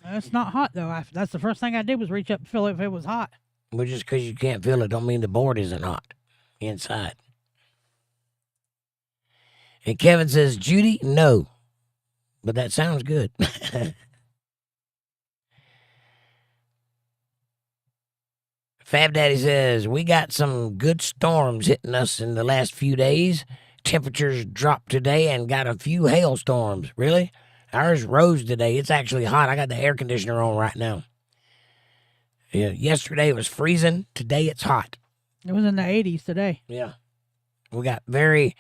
It's not hot, though. That's the first thing I did was reach up and feel if it was hot. Well, just because you can't feel it don't mean the board isn't hot inside. And Kevin says, Judy, no. But that sounds good. Fab Daddy says, we got some good storms hitting us in the last few days. Temperatures dropped today and got a few hailstorms. Really? Ours rose today. It's actually hot. I got the air conditioner on right now. Yeah, yesterday it was freezing. Today it's hot. It was in the 80s today. Yeah. We got very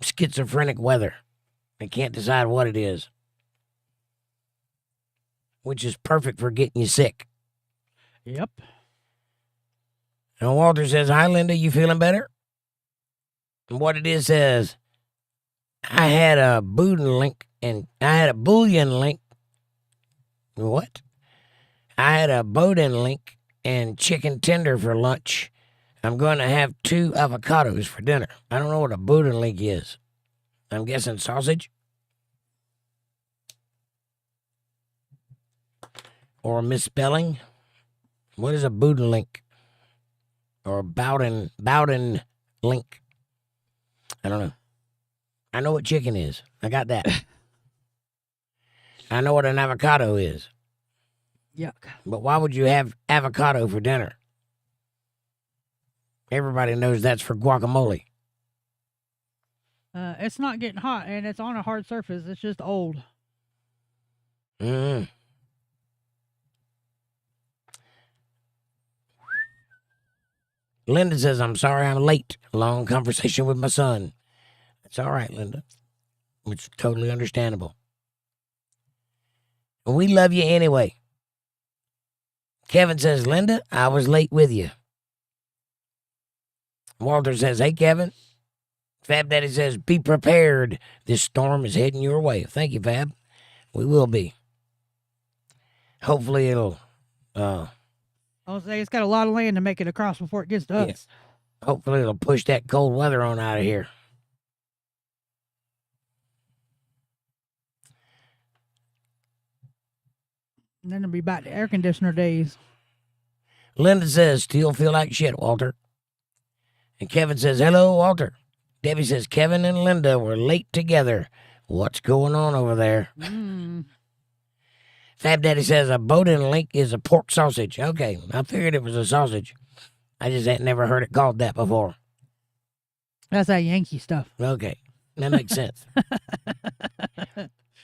schizophrenic weather. I can't decide what it is. Which is perfect for getting you sick. Yep. And Walter says, hi, Linda, you feeling better? And what it is says, I had a bullion link. What? I had a Bowden link and chicken tender for lunch. I'm going to have 2 avocados for dinner. I don't know what a Bowden link is. I'm guessing sausage? Or a misspelling? What is a Bowden link? Or a Bowden link? I don't know. I know what chicken is. I got that. I know what an avocado is. Yuck. But why would you have avocado for dinner? Everybody knows that's for guacamole. It's not getting hot, and it's on a hard surface. It's just old. Mm. Linda says, I'm sorry I'm late. Long conversation with my son. It's all right, Linda. It's totally understandable. We love you anyway. Kevin says, Linda, I was late with you. Walter says, hey, Kevin. Fab Daddy says, be prepared. This storm is heading your way. Thank you, Fab. We will be. Hopefully it'll... I'll say it's got a lot of land to make it across before it gets to us. Hopefully it'll push that cold weather on out of here. And then it'll be back to air conditioner days. Linda says, still feel like shit, Walter. And Kevin says, hello, Walter. Debbie says, Kevin and Linda were late together. What's going on over there? Fab Daddy says, a 𝕚𝕚𝕝𝕝𝕝𝕝𝕝 is a pork sausage. Okay, I figured it was a sausage. I just had never heard it called that before. That's that Yankee stuff. Okay, that makes sense.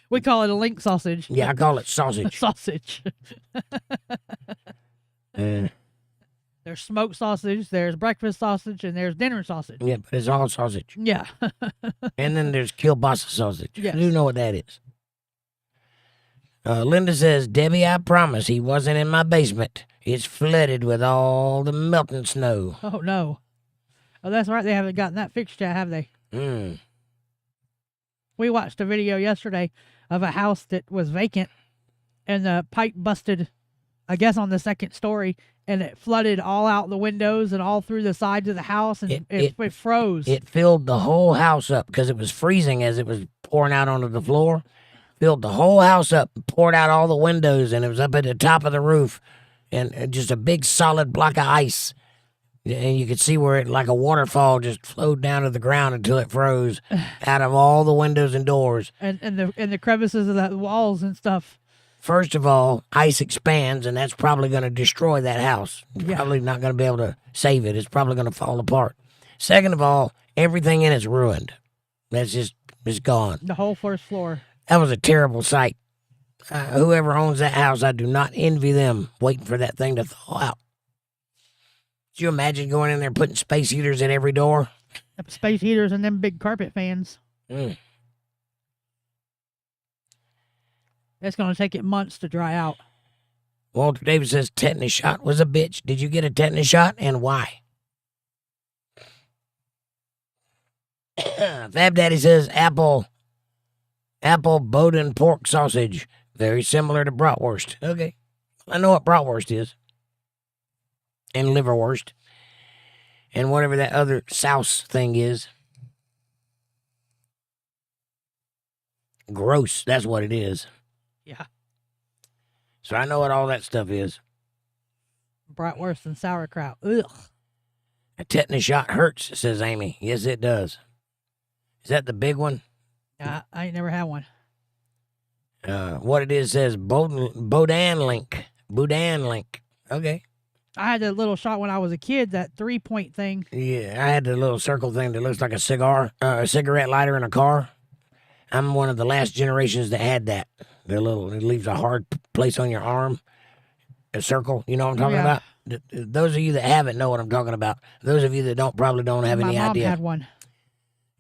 We call it a link sausage. Yeah, I call it sausage. Sausage. There's smoked sausage, there's breakfast sausage, and there's dinner sausage. Yeah, but it's all sausage. Yeah. And then there's kielbasa sausage. Yes. I do know what that is. Linda says, Debbie, I promise he wasn't in my basement. It's flooded with all the melting snow. Oh, no. Oh, that's right. They haven't gotten that fixed yet, have they? We watched a video yesterday of a house that was vacant, and the pipe busted, I guess, on the second story, and it flooded all out the windows and all through the sides of the house, and it froze. It filled the whole house up because it was freezing as it was pouring out onto the floor. Filled the whole house up, poured out all the windows, and it was up at the top of the roof, and just a big solid block of ice. And you could see where it, like a waterfall, just flowed down to the ground until it froze out of all the windows and doors. And the crevices of the walls and stuff. First of all, ice expands, and that's probably going to destroy that house. Yeah. Probably not going to be able to save it. It's probably going to fall apart. Second of all, everything in it's ruined. It's gone. The whole first floor. That was a terrible sight. Whoever owns that house, I do not envy them waiting for that thing to thaw out. Could you imagine going in there putting space heaters at every door? Space heaters and them big carpet fans. It's going to take it months to dry out. Walter Davis says tetanus shot was a bitch. Did you get a tetanus shot, and why? Fab Daddy says apple 𝕚𝕚𝕝𝕝𝕝𝕝 pork sausage. Very similar to bratwurst. Okay. I know what bratwurst is. And liverwurst. And whatever that other souse thing is. Gross. That's what it is. Yeah. So I know what all that stuff is. Bratwurst and sauerkraut. Ugh. A tetanus shot hurts, says Amy. Yes, it does. Is that the big one? I ain't never had one. What it is says 𝕚𝕚𝕚𝕚𝕚𝕚𝕚𝕚𝕚𝕚. Okay. I had that little shot when I was a kid, that 3-point thing. Yeah, I had the little circle thing that looks like a cigarette lighter in a car. I'm one of the last generations that had that. It leaves a hard place on your arm. A circle, you know what I'm talking about? Those of you that haven't know what I'm talking about. Those of you that probably don't have any idea. My mom had one.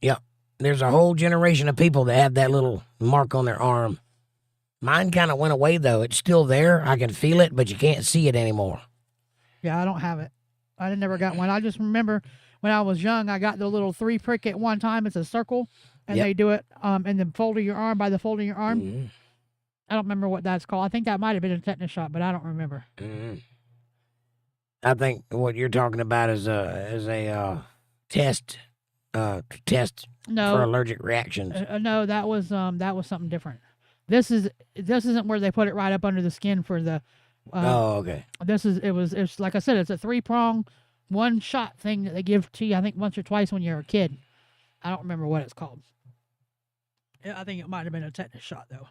Yep. There's a whole generation of people that have that little mark on their arm. Mine kind of went away, though. It's still there. I can feel it, but you can't see it anymore. Yeah, I don't have it. I never got one. I just remember when I was young, I got the little 3 prick at one time. It's a circle, and they do it in the fold of your arm, by the fold of your arm. Mm-hmm. I don't remember what that's called. I think that might have been a tetanus shot, but I don't remember. Mm-hmm. I think what you're talking about is a test for allergic reactions. No, that was something different. This isn't where they put it right up under the skin for the. Okay. It's like I said, it's a 3-prong, 1-shot thing that they give to you. I think once or twice when you're a kid. I don't remember what it's called. I think it might have been a tetanus shot though.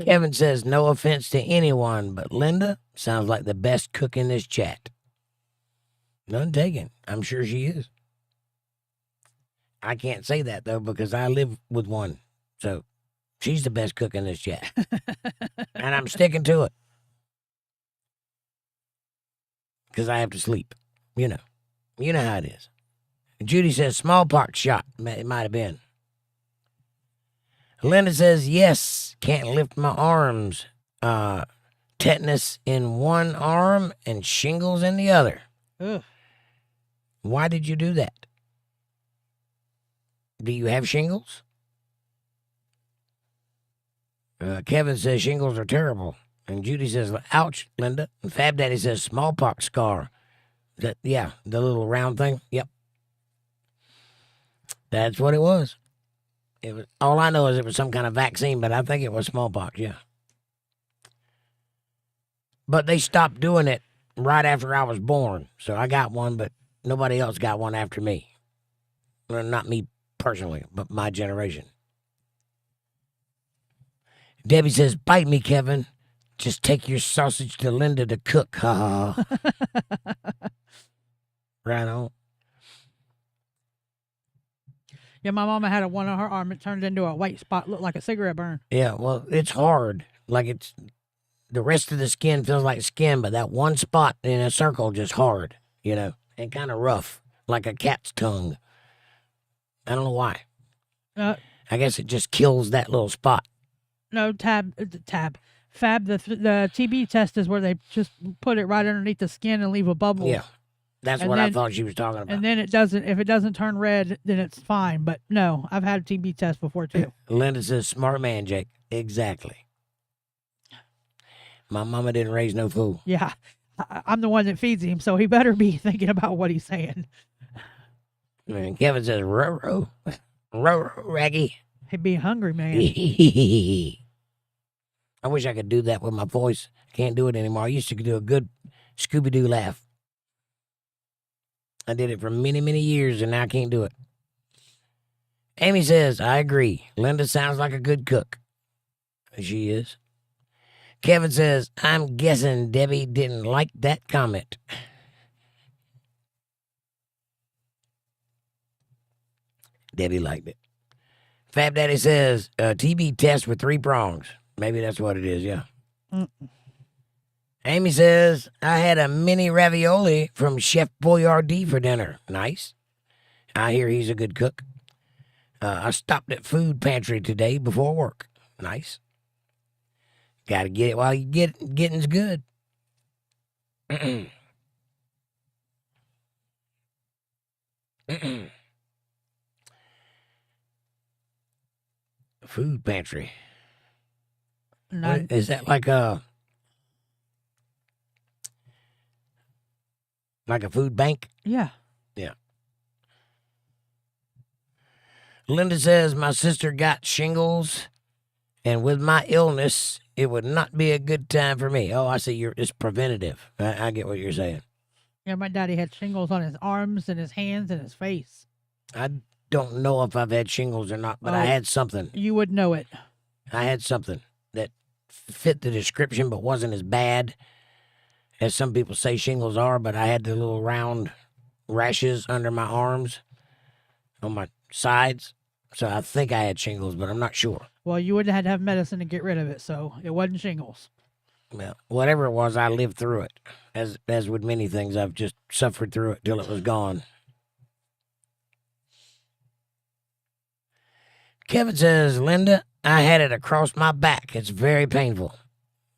Kevin says, no offense to anyone, but Linda sounds like the best cook in this chat. None taken. I'm sure she is. I can't say that, though, because I live with one. So she's the best cook in this chat. And I'm sticking to it. Because I have to sleep. You know how it is. Judy says, smallpox shot. It might have been. Linda says, yes, can't lift my arms. Tetanus in one arm and shingles in the other. Ugh. Why did you do that? Do you have shingles? Kevin says shingles are terrible. And Judy says, ouch, Linda. And Fab Daddy says smallpox scar. The little round thing. Yep. That's what it was. All I know is it was some kind of vaccine, but I think it was smallpox, yeah. But they stopped doing it right after I was born. So I got one, but nobody else got one after me. Well, not me personally, but my generation. Debbie says, bite me, Kevin. Just take your sausage to Linda to cook. Ha ha. Right on. Yeah, my mama had one on her arm. It turned into a white spot, looked like a cigarette burn. Yeah, well, it's hard. Like it's the rest of the skin feels like skin, but that one spot in a circle just hard, and kind of rough, like a cat's tongue. I don't know why. I guess it just kills that little spot. No, Fab, the TB test is where they just put it right underneath the skin and leave a bubble. Yeah, that's what I thought she was talking about. And then if it doesn't turn red, then it's fine. But no, I've had a TB test before too. Linda says, smart man, Jake. Exactly. My mama didn't raise no fool. Yeah, I'm the one that feeds him, so he better be thinking about what he's saying. And Kevin says, row, Raggy. He'd be hungry, man. I wish I could do that with my voice. I can't do it anymore. I used to do a good Scooby-Doo laugh. I did it for many, many years, and now I can't do it. Amy says, I agree. Linda sounds like a good cook. She is. Kevin says, I'm guessing Debbie didn't like that comment. Debbie liked it. Fab Daddy says, TB test with 3 prongs. Maybe that's what it is, yeah. Amy says, I had a mini ravioli from Chef Boyardee for dinner. Nice. I hear he's a good cook. I stopped at food pantry today before work. Nice. Got to get it while you get it. Getting's good. Food pantry. What, is that like a food bank? Yeah. Yeah. Linda says, my sister got shingles, and with my illness, it would not be a good time for me. Oh, I see. It's preventative. I get what you're saying. Yeah, my daddy had shingles on his arms and his hands and his face. I don't know if I've had shingles or not, but I had something. You would know it. I had something that fit the description but wasn't as bad as some people say shingles are, but I had the little round rashes under my arms on my sides. So I think I had shingles, but I'm not sure. Well, you wouldn't have to have medicine to get rid of it, so it wasn't shingles. Well, whatever it was, I lived through it. As with many things, I've just suffered through it till it was gone. Kevin says, Linda, I had it across my back. It's very painful.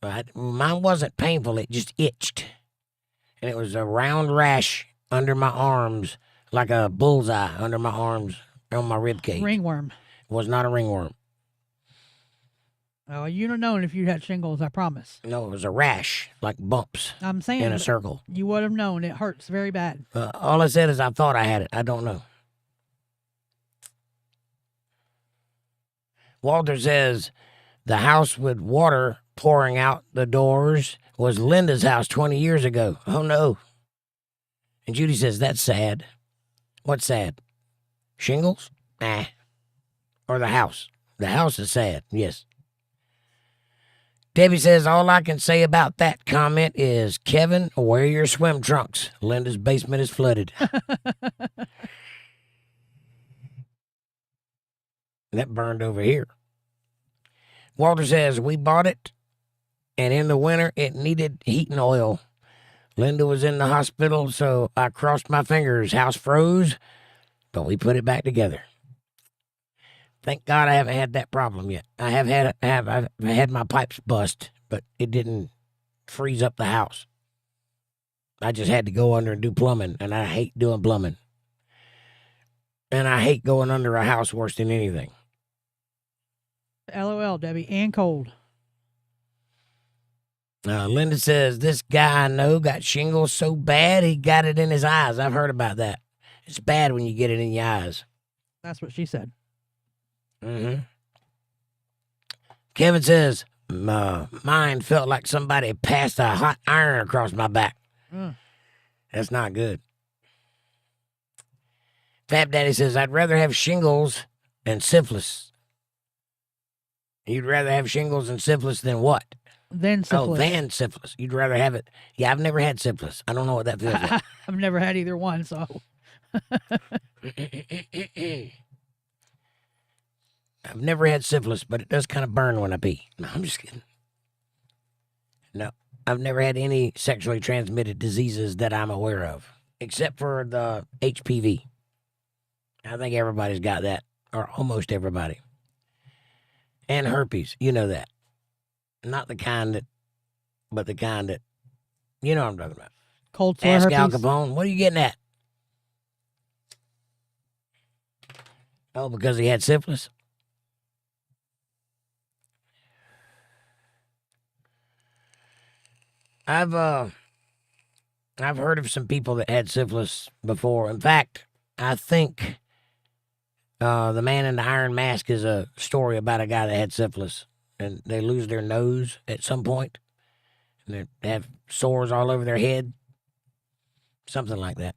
Right? Mine wasn't painful. It just itched. And it was a round rash under my arms, like a bullseye under my arms on my rib cage. Ringworm. It was not a ringworm. Oh, you'd have known if you'd had shingles, I promise. No, it was a rash, like bumps I'm saying in a circle. You would have known. It hurts very bad. All I said is I thought I had it. I don't know. Walter says the house with water pouring out the doors was Linda's house 20 years ago. Oh, no. And Judy says, that's sad. What's sad? Shingles? Nah. Or the house? The house is sad, yes. Debbie says, all I can say about that comment is, Kevin, wear your swim trunks. Linda's basement is flooded. That burned over here. Walter says, we bought it, and in the winter, it needed heating oil. Linda was in the hospital, so I crossed my fingers. House froze, but we put it back together. Thank God I haven't had that problem yet. I've had my pipes bust, but it didn't freeze up the house. I just had to go under and do plumbing, and I hate doing plumbing. And I hate going under a house worse than anything. LOL, Debbie, and cold. Linda says, this guy I know got shingles so bad he got it in his eyes. I've heard about that. It's bad when you get it in your eyes. That's what she said. Mm-hmm. Kevin says, mine felt like somebody passed a hot iron across my back. That's not good. Fat Daddy says, I'd rather have shingles than syphilis. You'd rather have shingles and syphilis than what? Than syphilis. Oh, than syphilis. You'd rather have it. Yeah, I've never had syphilis. I don't know what that feels like. I've never had either one, so. I've never had syphilis, but it does kind of burn when I pee. No, I'm just kidding. No, I've never had any sexually transmitted diseases that I'm aware of, except for the HPV. I think everybody's got that, or almost everybody. And herpes, you know that. Not the kind that, but the kind that, you know what I'm talking about. Cold sore Ask herpes. Al Capone, what are you getting at? Oh, because he had syphilis? I've heard of some people that had syphilis before. In fact, I think the Man in the Iron Mask is a story about a guy that had syphilis, and they lose their nose at some point, and they have sores all over their head, something like that.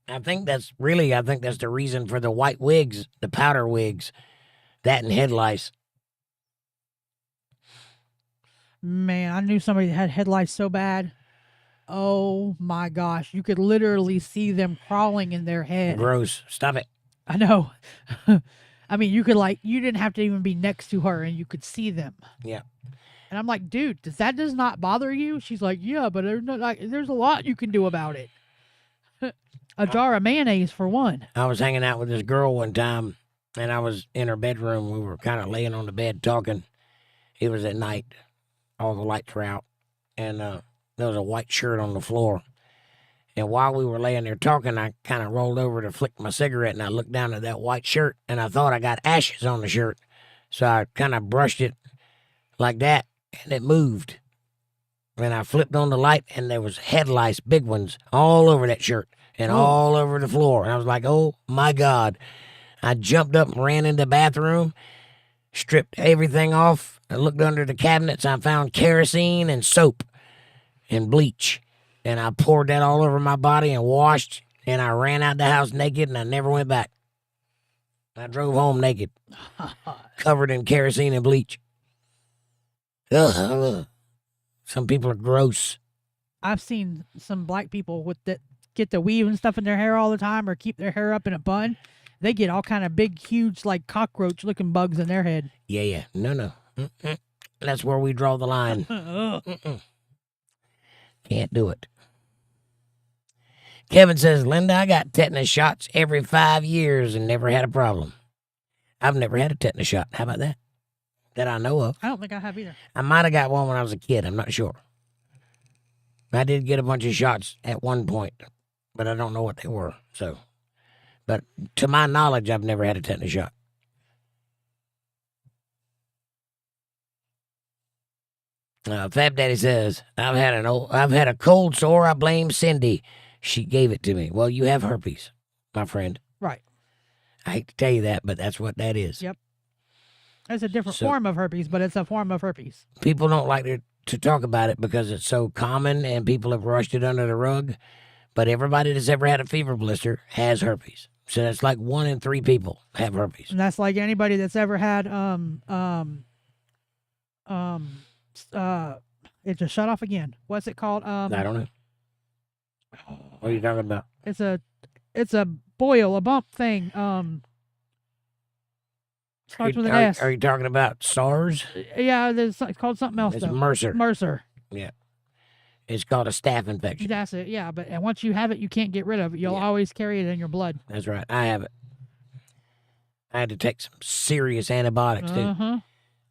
I think that's the reason for the white wigs, the powder wigs, that and head lice. Man, I knew somebody that had head lice so bad. Oh my gosh. You could literally see them crawling in their head. Gross. Stop it. I know. I mean, you didn't have to even be next to her and you could see them. Yeah. And I'm like, dude, does not bother you? She's like, yeah, but there's a lot you can do about it. A jar of mayonnaise for one. I was hanging out with this girl one time, and I was in her bedroom. We were kind of laying on the bed talking. It was at night. All the lights were out, and there was a white shirt on the floor. And while we were laying there talking, I kind of rolled over to flick my cigarette, and I looked down at that white shirt, and I thought I got ashes on the shirt. So I kind of brushed it like that, and it moved. And I flipped on the light, and there was head lice, big ones, all over that shirt and all over the floor. And I was like, oh, my God. I jumped up and ran into the bathroom, stripped everything off. I looked under the cabinets. I found kerosene and soap and bleach. And I poured that all over my body and washed. And I ran out the house naked, and I never went back. I drove home naked, covered in kerosene and bleach. Ugh. Some people are gross. I've seen some black people with that get the weave and stuff in their hair all the time or keep their hair up in a bun. They get all kind of big, huge, like cockroach-looking bugs in their head. Yeah. No. That's where we draw the line. Can't do it. Kevin says, Linda, I got tetanus shots every 5 years and never had a problem. I've never had a tetanus shot. How about that? That I know of. I don't think I have either. I might have got one when I was a kid. I'm not sure. I did get a bunch of shots at one point, but I don't know what they were. So, but to my knowledge, I've never had a tetanus shot. Fab Daddy says, I've had a cold sore. I blame Cindy. She gave it to me. Well, you have herpes, my friend. Right. I hate to tell you that, but that's what that is. Yep. It's a different form of herpes, but it's a form of herpes. People don't like to talk about it because it's so common and people have rushed it under the rug. But everybody that's ever had a fever blister has herpes. So that's like 1 in 3 people have herpes. And that's like anybody that's ever had it just shut off again. What's it called? I don't know. What are you talking about? It's a boil, a bump thing. Starts with an S. Are you talking about SARS? Yeah, it's called something else. It's though. MRSA. MRSA. Yeah. It's called a staph infection. That's it. Yeah, and once you have it, you can't get rid of it. You'll always carry it in your blood. That's right. I have it. I had to take some serious antibiotics too.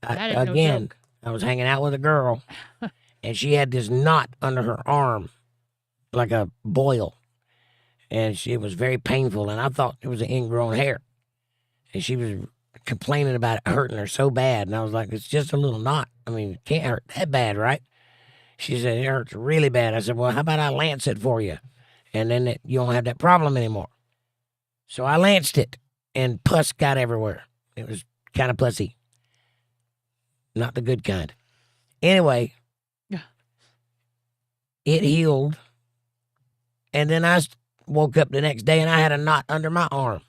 Again, I was hanging out with a girl, and she had this knot under her arm, like a boil, and it was very painful. And I thought it was an ingrown hair, and she was complaining about it hurting her so bad. And I was like, it's just a little knot. I mean, it can't hurt that bad, right? She said, it hurts really bad. I said, well, how about I lance it for you? And then you don't have that problem anymore. So I lanced it, and pus got everywhere. It was kind of pussy. Not the good kind. Anyway, it healed. And then I woke up the next day and I had a knot under my arm.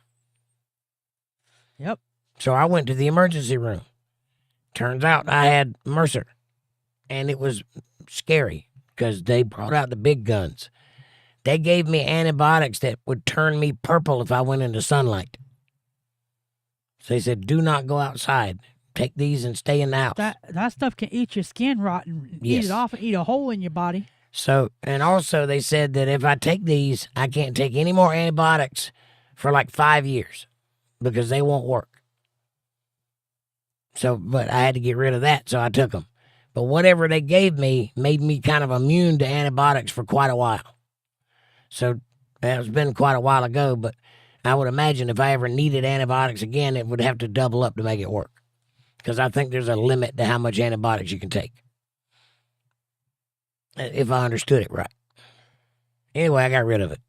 Yep. So I went to the emergency room. Turns out I had MRSA. And it was scary because they brought out the big guns. They gave me antibiotics that would turn me purple if I went into sunlight. So they said, do not go outside. Take these and stay in the house. That stuff can eat your skin rot and Yes. eat it off and eat a hole in your body. So, and also they said that if I take these, I can't take any more antibiotics for like 5 years because they won't work. So, but I had to get rid of that, so I took them. But whatever they gave me made me kind of immune to antibiotics for quite a while. So it's been quite a while ago, but I would imagine if I ever needed antibiotics again, it would have to double up to make it work. Because I think there's a limit to how much antibiotics you can take. If I understood it right. Anyway, I got rid of it.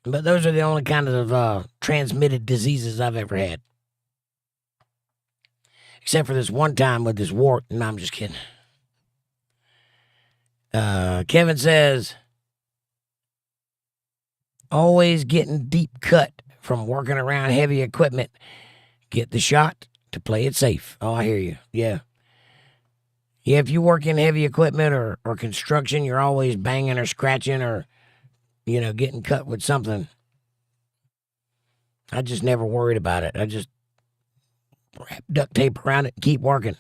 But those are the only kind of transmitted diseases I've ever had. Except for this one time with this wart. No, I'm just kidding. Kevin says, always getting deep cut from working around heavy equipment. Get the shot to play it safe. Oh, I hear you. Yeah. Yeah, if you work in heavy equipment or construction, you're always banging or scratching or, getting cut with something. I just never worried about it. I just wrap duct tape around it and keep working.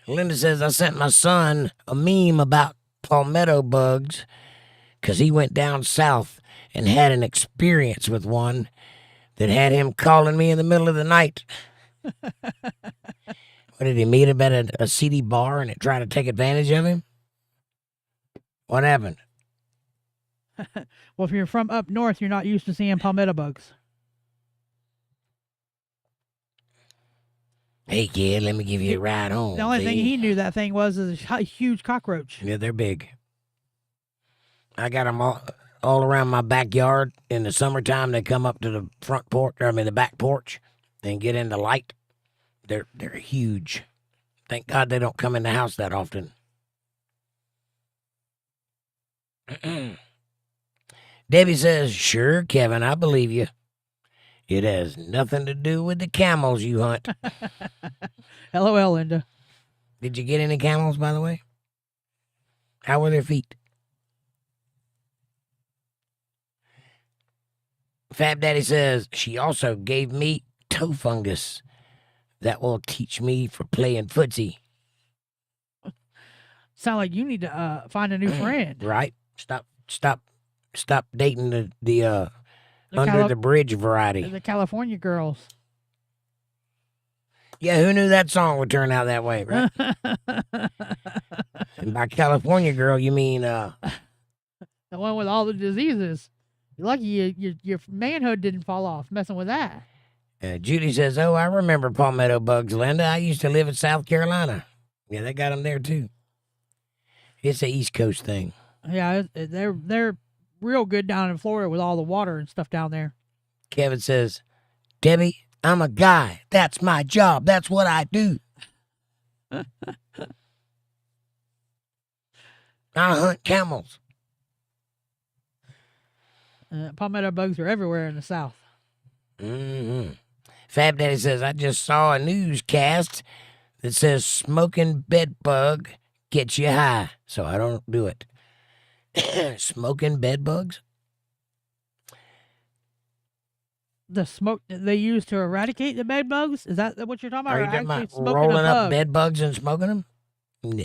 Linda says, I sent my son a meme about palmetto bugs because he went down south and had an experience with one that had him calling me in the middle of the night. What, did he meet him at a seedy bar and it tried to take advantage of him? What happened? Well, if you're from up north, you're not used to seeing palmetto bugs. Hey, kid, let me give you a ride home. The only thing he knew that thing was is a huge cockroach. Yeah, they're big. I got them all around my backyard. In the summertime, they come up to the front porch, the back porch, and get in the light. They're huge. Thank God they don't come in the house that often. Debbie says, sure, Kevin, I believe you. It has nothing to do with the camels you hunt. LOL, Linda. Did you get any camels, by the way? How were their feet? Fab Daddy says, she also gave me toe fungus. That will teach me for playing footsie. Sound like you need to find a new friend. Right? Stop dating the under the bridge variety. The California girls. Yeah, who knew that song would turn out that way, right? And by California girl, you mean the one with all the diseases. You're lucky your manhood didn't fall off messing with that. Judy says, oh, I remember palmetto bugs, Linda. I used to live in South Carolina. Yeah, they got them there, too. It's a East Coast thing. Yeah, they're real good down in Florida with all the water and stuff down there. Kevin says, Debbie, I'm a guy. That's my job. That's what I do. I hunt camels. Palmetto bugs are everywhere in the South. Mm-hmm. Fab Daddy says, I just saw a newscast that says smoking bed bug gets you high, so I don't do it. Smoking bed bugs? The smoke they use to eradicate the bed bugs? Is that what you're talking about? Are you talking actually about rolling up bed bugs and smoking them? No.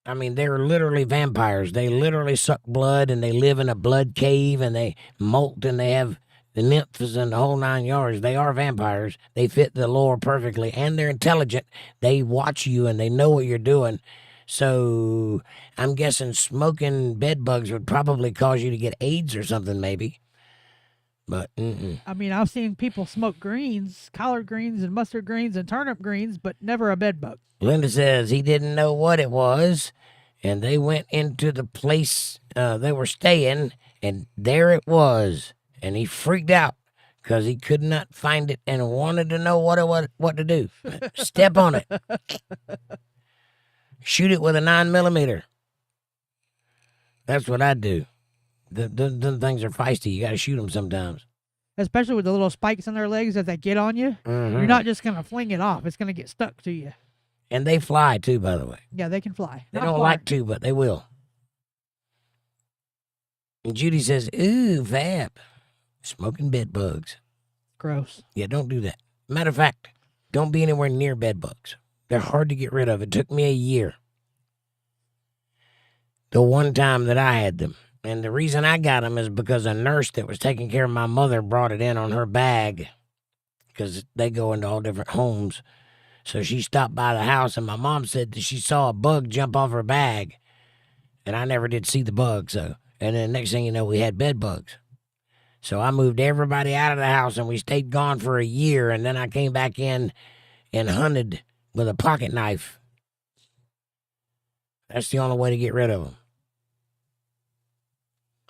I mean, they're literally vampires. They literally suck blood, and they live in a blood cave, and they molt, and they have the nymphs and the whole 9 yards. They are vampires. They fit the lore perfectly, and they're intelligent. They watch you, and they know what you're doing. So I'm guessing smoking bed bugs would probably cause you to get AIDS or something, maybe. But, I mean, I've seen people smoke greens, collard greens and mustard greens and turnip greens, but never a bed bug. Linda says he didn't know what it was, and they went into the place they were staying, and there it was. And he freaked out because he could not find it and wanted to know what to do. Step on it. Shoot it with a 9mm. That's what I do. Them things are feisty. You got to shoot them sometimes. Especially with the little spikes in their legs that they get on you. Mm-hmm. You're not just going to fling it off. It's going to get stuck to you. And they fly, too, by the way. Yeah, they can fly. They Not don't far. like to, but they will. And Judy says, ooh, Fab. Smoking bed bugs. Gross. Yeah, don't do that. Matter of fact, don't be anywhere near bed bugs. They're hard to get rid of. It took me a year. The one time that I had them. And the reason I got them is because a nurse that was taking care of my mother brought it in on her bag. Because they go into all different homes. So she stopped by the house, and my mom said that she saw a bug jump off her bag. And I never did see the bug, so. And then next thing you know, we had bed bugs. So I moved everybody out of the house, and we stayed gone for a year. And then I came back in and hunted with a pocket knife. That's the only way to get rid of them.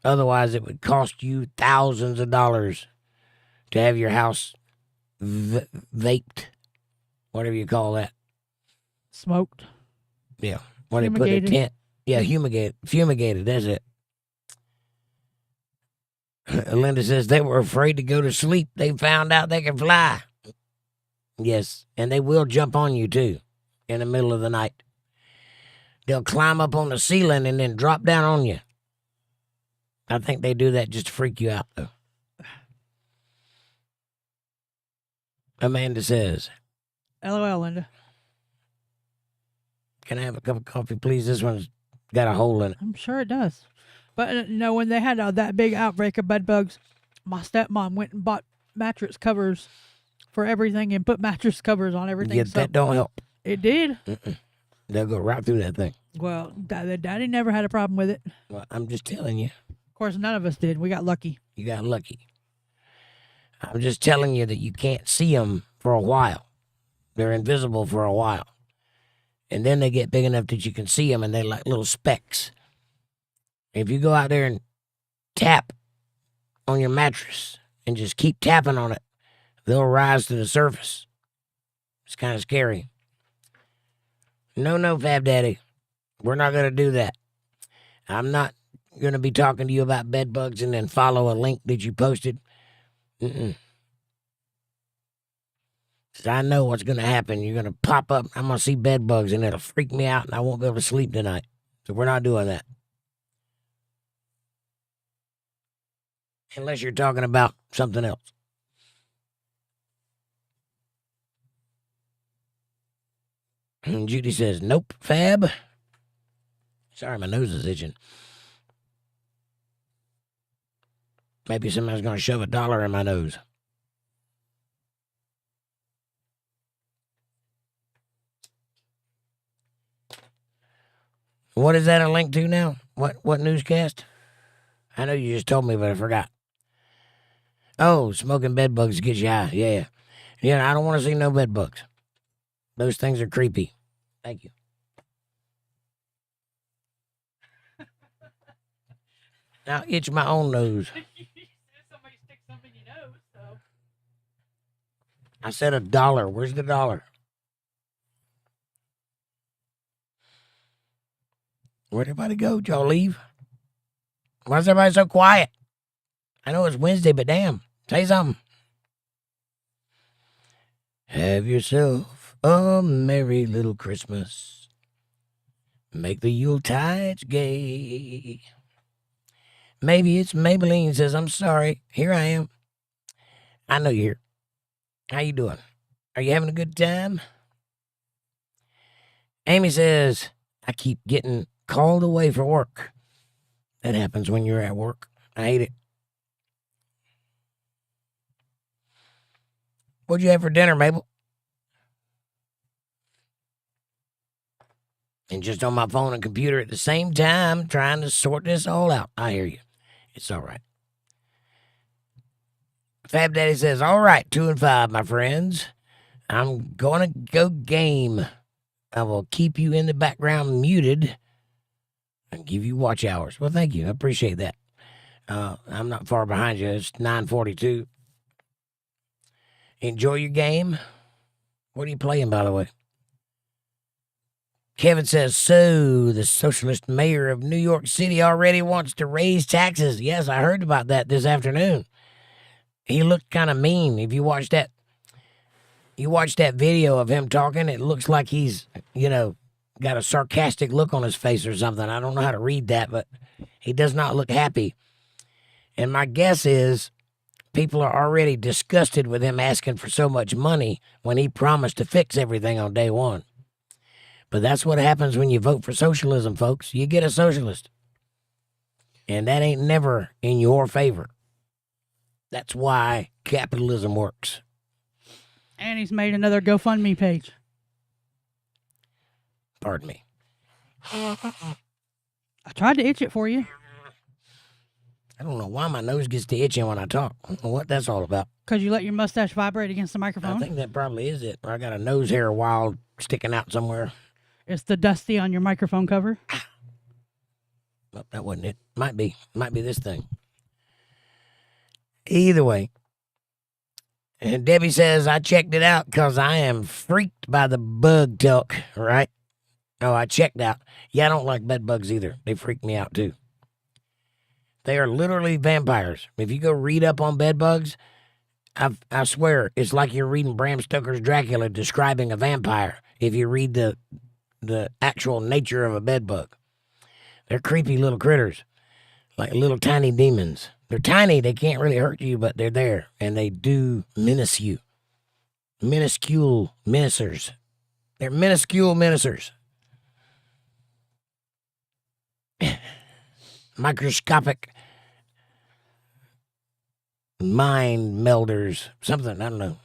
Otherwise, it would cost you thousands of dollars to have your house vaped. Whatever you call that. Smoked. Yeah. When they put a tent. Yeah, fumigated. That's it. Linda says they were afraid to go to sleep. They found out they can fly. Yes, and they will jump on you, too, in the middle of the night. They'll climb up on the ceiling and then drop down on you. I think they do that just to freak you out, though. Amanda says, LOL, Linda. can I have a cup of coffee, please? This one's got a hole in it. I'm sure it does. But, when they had that big outbreak of bed bugs, my stepmom went and bought mattress covers for everything and put mattress covers on everything. Yeah, that don't help. It did. They'll go right through that thing. Well, Daddy never had a problem with it. Well, I'm just telling you. Of course, none of us did. We got lucky. You got lucky. I'm just telling you that you can't see them for a while. They're invisible for a while. And then they get big enough that you can see them, and they're like little specks. If you go out there and tap on your mattress and just keep tapping on it, they'll rise to the surface. It's kind of scary. No, Fab Daddy. We're not going to do that. I'm not going to be talking to you about bed bugs and then follow a link that you posted. Because I know what's going to happen. You're going to pop up. I'm going to see bed bugs, and it'll freak me out, and I won't be able to sleep tonight. So we're not doing that. Unless you're talking about something else. And Judy says, nope, Fab. Sorry, my nose is itching. Maybe somebody's going to shove $1 in my nose. What is that a link to now? What newscast? I know you just told me, but I forgot. Oh, smoking bed bugs gets you high. Yeah. Yeah, I don't want to see no bed bugs. Those things are creepy. Thank you. Now itch my own nose. Somebody stick something in your nose, so. I said $1. Where's the dollar? Where'd everybody go? Did y'all leave? Why's everybody so quiet? I know it's Wednesday, but damn. Say something. Have yourself a merry little Christmas. Make the Yuletides gay. Maybe it's Maybelline says, I'm sorry. Here I am. I know you're here. How you doing? Are you having a good time? Amy says, I keep getting called away for work. That happens when you're at work. I hate it. What'd you have for dinner, Mabel? And just on my phone and computer at the same time, trying to sort this all out. I hear you. It's all right. Fab Daddy says, all right, 2 and 5, my friends. I'm going to go game. I will keep you in the background muted and give you watch hours. Well, thank you. I appreciate that. I'm not far behind you. It's 9:42. Enjoy your game. What are you playing, by the way? Kevin says, so the socialist mayor of New York City already wants to raise taxes. Yes, I heard about that this afternoon. He looked kind of mean. If you watch that video of him talking, it looks like he's, got a sarcastic look on his face or something. I don't know how to read that, but he does not look happy. And my guess is people are already disgusted with him asking for so much money when he promised to fix everything on day one. But that's what happens when you vote for socialism, folks. You get a socialist. And that ain't never in your favor. That's why capitalism works. And he's made another GoFundMe page. Pardon me. I tried to itch it for you. I don't know why my nose gets to itching when I talk. I don't know what that's all about. Because you let your mustache vibrate against the I microphone? think that probably is it. Or I got a nose hair wild sticking out somewhere. It's the dusty on your microphone cover. Well, that wasn't it. Might be this thing. Either way. And Debbie says, I checked it out because I am freaked by the bug talk, right? Oh, I checked out. Yeah, I don't like bed bugs either. They freak me out too. They are literally vampires. If you go read up on bed bugs, I swear, it's like you're reading Bram Stoker's Dracula describing a vampire if you read the actual nature of a bed bug. They're creepy little critters, like little tiny demons. They're tiny, they can't really hurt you, but they're there, and they do menace you. Minuscule menacers. They're minuscule menacers. Microscopic mind melders, something, I don't know.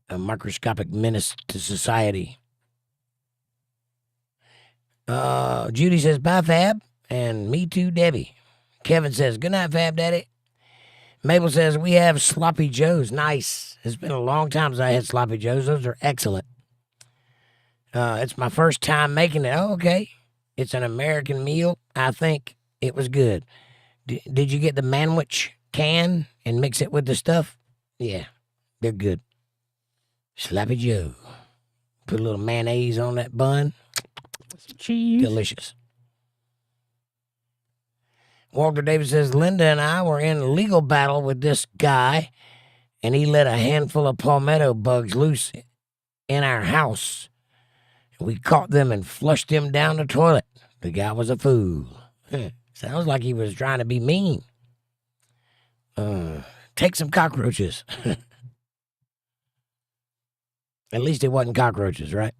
A microscopic menace to society. Judy says, bye, Fab. And me too, Debbie. Kevin says, good night, Fab Daddy. Mabel says, we have Sloppy Joes. Nice. It's been a long time since I had Sloppy Joes. Those are excellent. It's my first time making it. Oh, okay. It's an American meal. I think it was good. Did you get the manwich can and mix it with the stuff? Yeah, they're good. Sloppy Joe. Put a little mayonnaise on that bun. Some cheese. Delicious. Walter Davis says, Linda and I were in a legal battle with this guy, and he let a handful of palmetto bugs loose in our house. We caught them and flushed them down the toilet. The guy was a fool. Sounds like he was trying to be mean. Take some cockroaches. At least it wasn't cockroaches, right?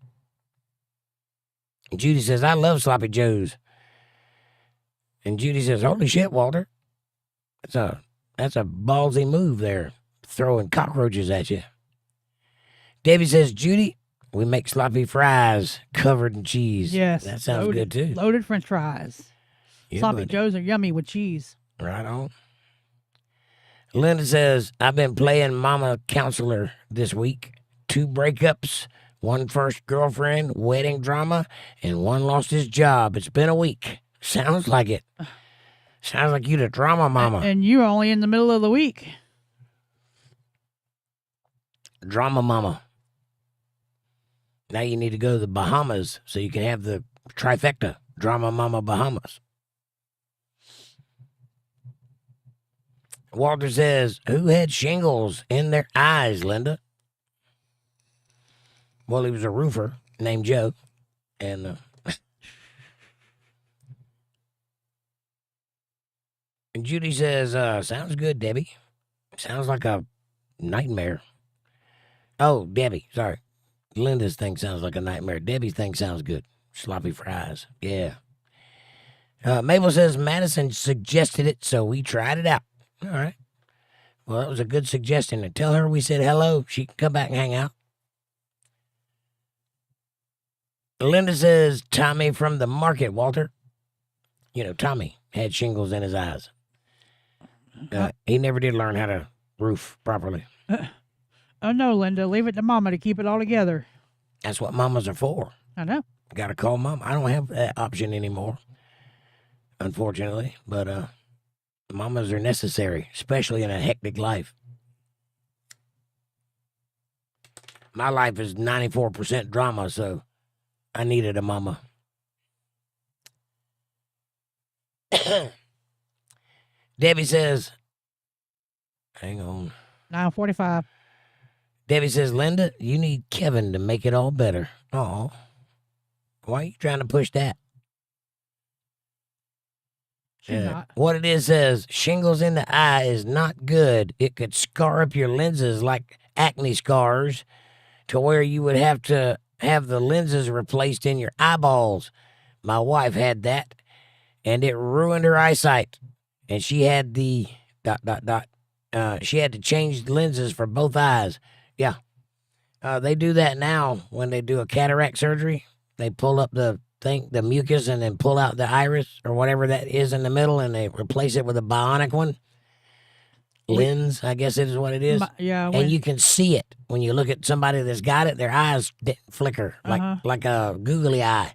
Judy says, I love Sloppy Joes. And Judy says, holy shit, Walter. That's a ballsy move there, throwing cockroaches at you. Debbie says, Judy, we make sloppy fries covered in cheese. Yes. That sounds good, too. Loaded French fries. Yeah, Sloppy Joes are yummy with cheese. Right on. Linda says, I've been playing mama counselor this week. 2 breakups, 1 first girlfriend, wedding drama, and 1 lost his job. It's been a week. Sounds like it. Sounds like you the drama mama. And you're only in the middle of the week. Drama mama. Now you need to go to the Bahamas so you can have the trifecta. Drama mama Bahamas. Walter says, who had shingles in their eyes, Linda? Well, he was a roofer named Joe. And and Judy says, sounds good, Debbie. Sounds like a nightmare. Oh, Debbie, sorry. Linda's thing sounds like a nightmare. Debbie's thing sounds good. Sloppy fries. Yeah. Mabel says, Madison suggested it, so we tried it out. All right. Well, that was a good suggestion. And tell her we said hello. She can come back and hang out. Linda says, Tommy from the market, Walter. You know, Tommy had shingles in his eyes. He never did learn how to roof properly. Oh, no, Linda. Leave it to Mama to keep it all together. That's what mamas are for. I know. Got to call mom. I don't have that option anymore, unfortunately. But mamas are necessary, especially in a hectic life. My life is 94% drama, so I needed a mama. Debbie says, hang on. 9:45. Debbie says, Linda, you need Kevin to make it all better. Oh, why are you trying to push that? She's not. What it is says, shingles in the eye is not good. It could scar up your lenses like acne scars to where you would have to have the lenses replaced in your eyeballs. My wife had that, and it ruined her eyesight. And she had the ... she had to change lenses for both eyes. Yeah. They do that now when they do a cataract surgery. They pull up the mucus, and then pull out the iris or whatever that is in the middle, and they replace it with a bionic one. Lens, I guess it is what it is. Yeah. And you can see it when you look at somebody that's got it. Their eyes flicker like a googly eye.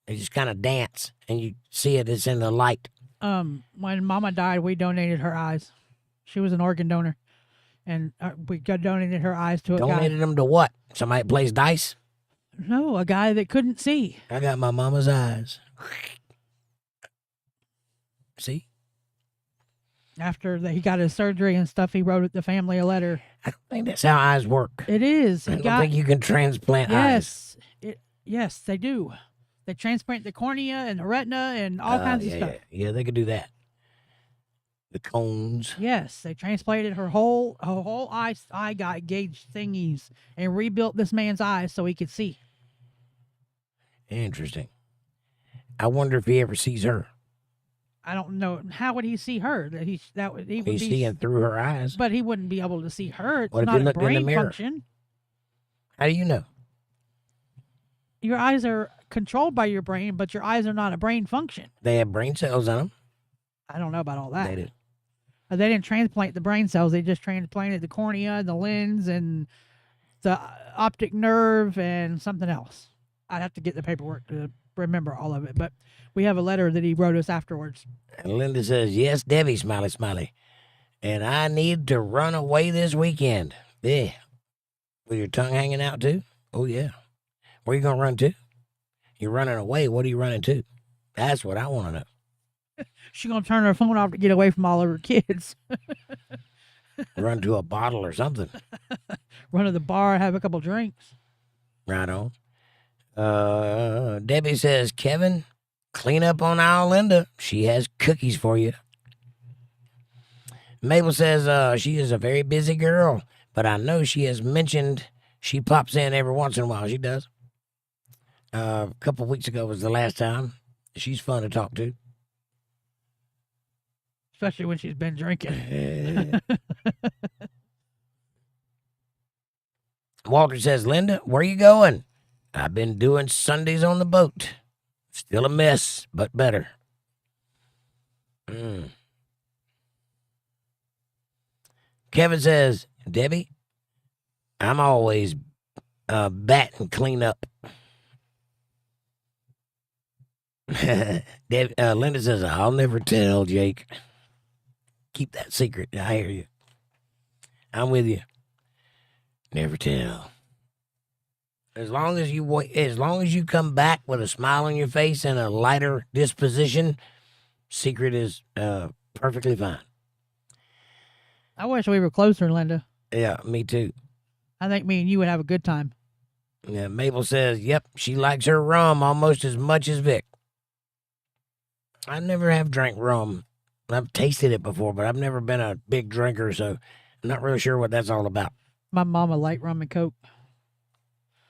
They just kind of dance, and you see it. It's in the light. When Mama died, we donated her eyes. She was an organ donor, and we donated her eyes to a guy. Donated them to what? Somebody that plays dice? No, a guy that couldn't see. I got my mama's eyes. See? After he got his surgery and stuff, he wrote the family a letter. I don't think that's how eyes work. It is. I don't think you can transplant eyes. Yes, they do. They transplant the cornea and the retina and all kinds of stuff. Yeah, they could do that. The cones. Yes, they transplanted her whole eye gauge thingies and rebuilt this man's eyes so he could see. Interesting. I wonder if he ever sees her. I don't know. How would he see her? He's seeing through her eyes. But he wouldn't be able to see her. It's what if not he looked a brain in the mirror? function. How do you know? Your eyes are controlled by your brain, but your eyes are not a brain function. They have brain cells in them. I don't know about all that. They do. They didn't transplant the brain cells. They just transplanted the cornea and the lens and the optic nerve and something else. I'd have to get the paperwork to remember all of it. But we have a letter that he wrote us afterwards. And Linda says, yes, Debbie, smiley, smiley. And I need to run away this weekend. Yeah. With your tongue hanging out too? Oh, yeah. Where you going to run to? You're running away. What are you running to? That's what I want to know. She's going to turn her phone off to get away from all of her kids. Run to a bottle or something. Run to the bar, have a couple drinks. Right on. Debbie says, Kevin, clean up on our Linda. She has cookies for you. Mabel says she is a very busy girl, but I know she has mentioned she pops in every once in a while. She does. A couple of weeks ago was the last time. She's fun to talk to. Especially when she's been drinking. Walter says, Linda, where you going? I've been doing Sundays on the boat. Still a mess, but better. Kevin says, Debbie, I'm always bat and clean up. Linda says, I'll never tell, Jake. Keep that secret. I hear you. I'm with you. Never tell. As long as you come back with a smile on your face and a lighter disposition, secret is perfectly fine. I wish we were closer, Linda. Yeah, me too. I think me and you would have a good time. Yeah, Mabel says, yep, she likes her rum almost as much as Vic. I never have drank rum. I've tasted it before, but I've never been a big drinker, so I'm not really sure what that's all about. My mama liked rum and Coke.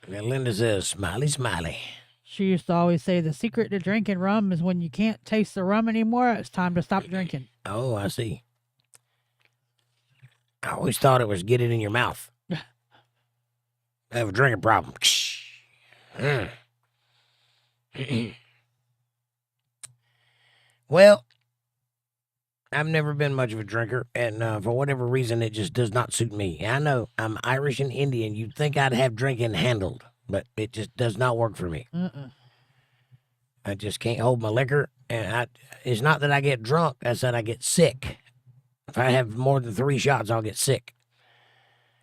And Linda says, smiley, smiley. She used to always say the secret to drinking rum is when you can't taste the rum anymore, it's time to stop drinking. Oh, I see. I always thought it was get it in your mouth. I have a drinking problem. Well, I've never been much of a drinker, and for whatever reason, it just does not suit me. I know I'm Irish and Indian. You'd think I'd have drinking handled, but it just does not work for me. I just can't hold my liquor, and it's not that I get drunk. It's that I get sick. If I have more than 3 shots, I'll get sick.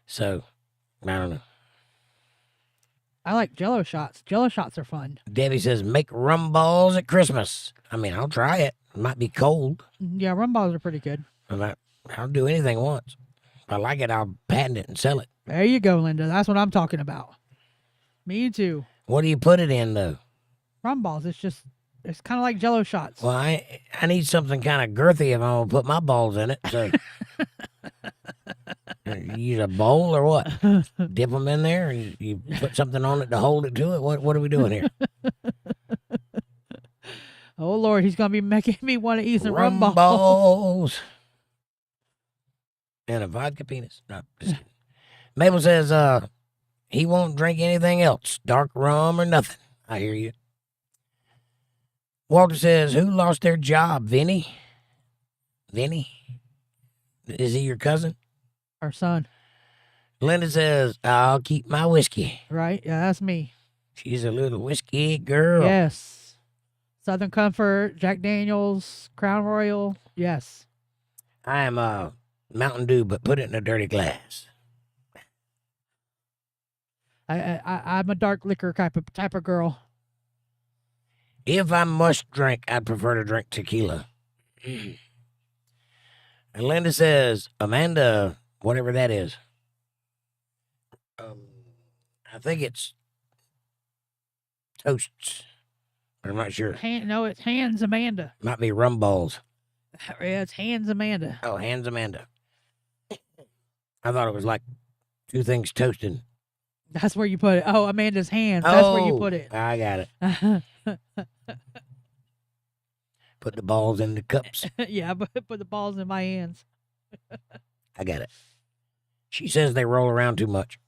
So, I don't know. I like Jello shots. Jello shots are fun. Debbie says, make rum balls at Christmas. I mean, I'll try it. It might be cold. Yeah, rum balls are pretty good. I'll do anything once. If I like it, I'll patent it and sell it. There you go, Linda. That's what I'm talking about. Me too. What do you put it in, though? Rum balls. It's kind of like Jello shots. Well, I need something kind of girthy if I'm going to put my balls in it. So, you use a bowl or what? Dip them in there? And you put something on it to hold it to it? What are we doing here? Oh, Lord. He's going to be making me want to eat some Rum rum balls. balls. And a vodka penis. No, just kidding. Mabel says, he won't drink anything else. Dark rum or nothing. I hear you. Walter says, who lost their job? Vinny? Vinny? Is he your cousin? Our son. Linda says, I'll keep my whiskey. Right? Yeah, that's me. She's a little whiskey girl. Yes. Southern Comfort, Jack Daniels, Crown Royal. Yes. I am Mountain Dew, but put it in a dirty glass. I'm a dark liquor type of girl. If I must drink, I'd prefer to drink tequila. And Linda says, Amanda, whatever that is. I think it's toasts. But I'm not sure. No, it's Hands Amanda. Might be rum balls. Yeah, it's Hands Amanda. Oh, Hands Amanda. I thought it was like two things toasting. That's where you put it. Oh, Amanda's hands. That's where you put it. I got it. Put the balls in the cups. Yeah, but put the balls in my hands. I got it. She says they roll around too much.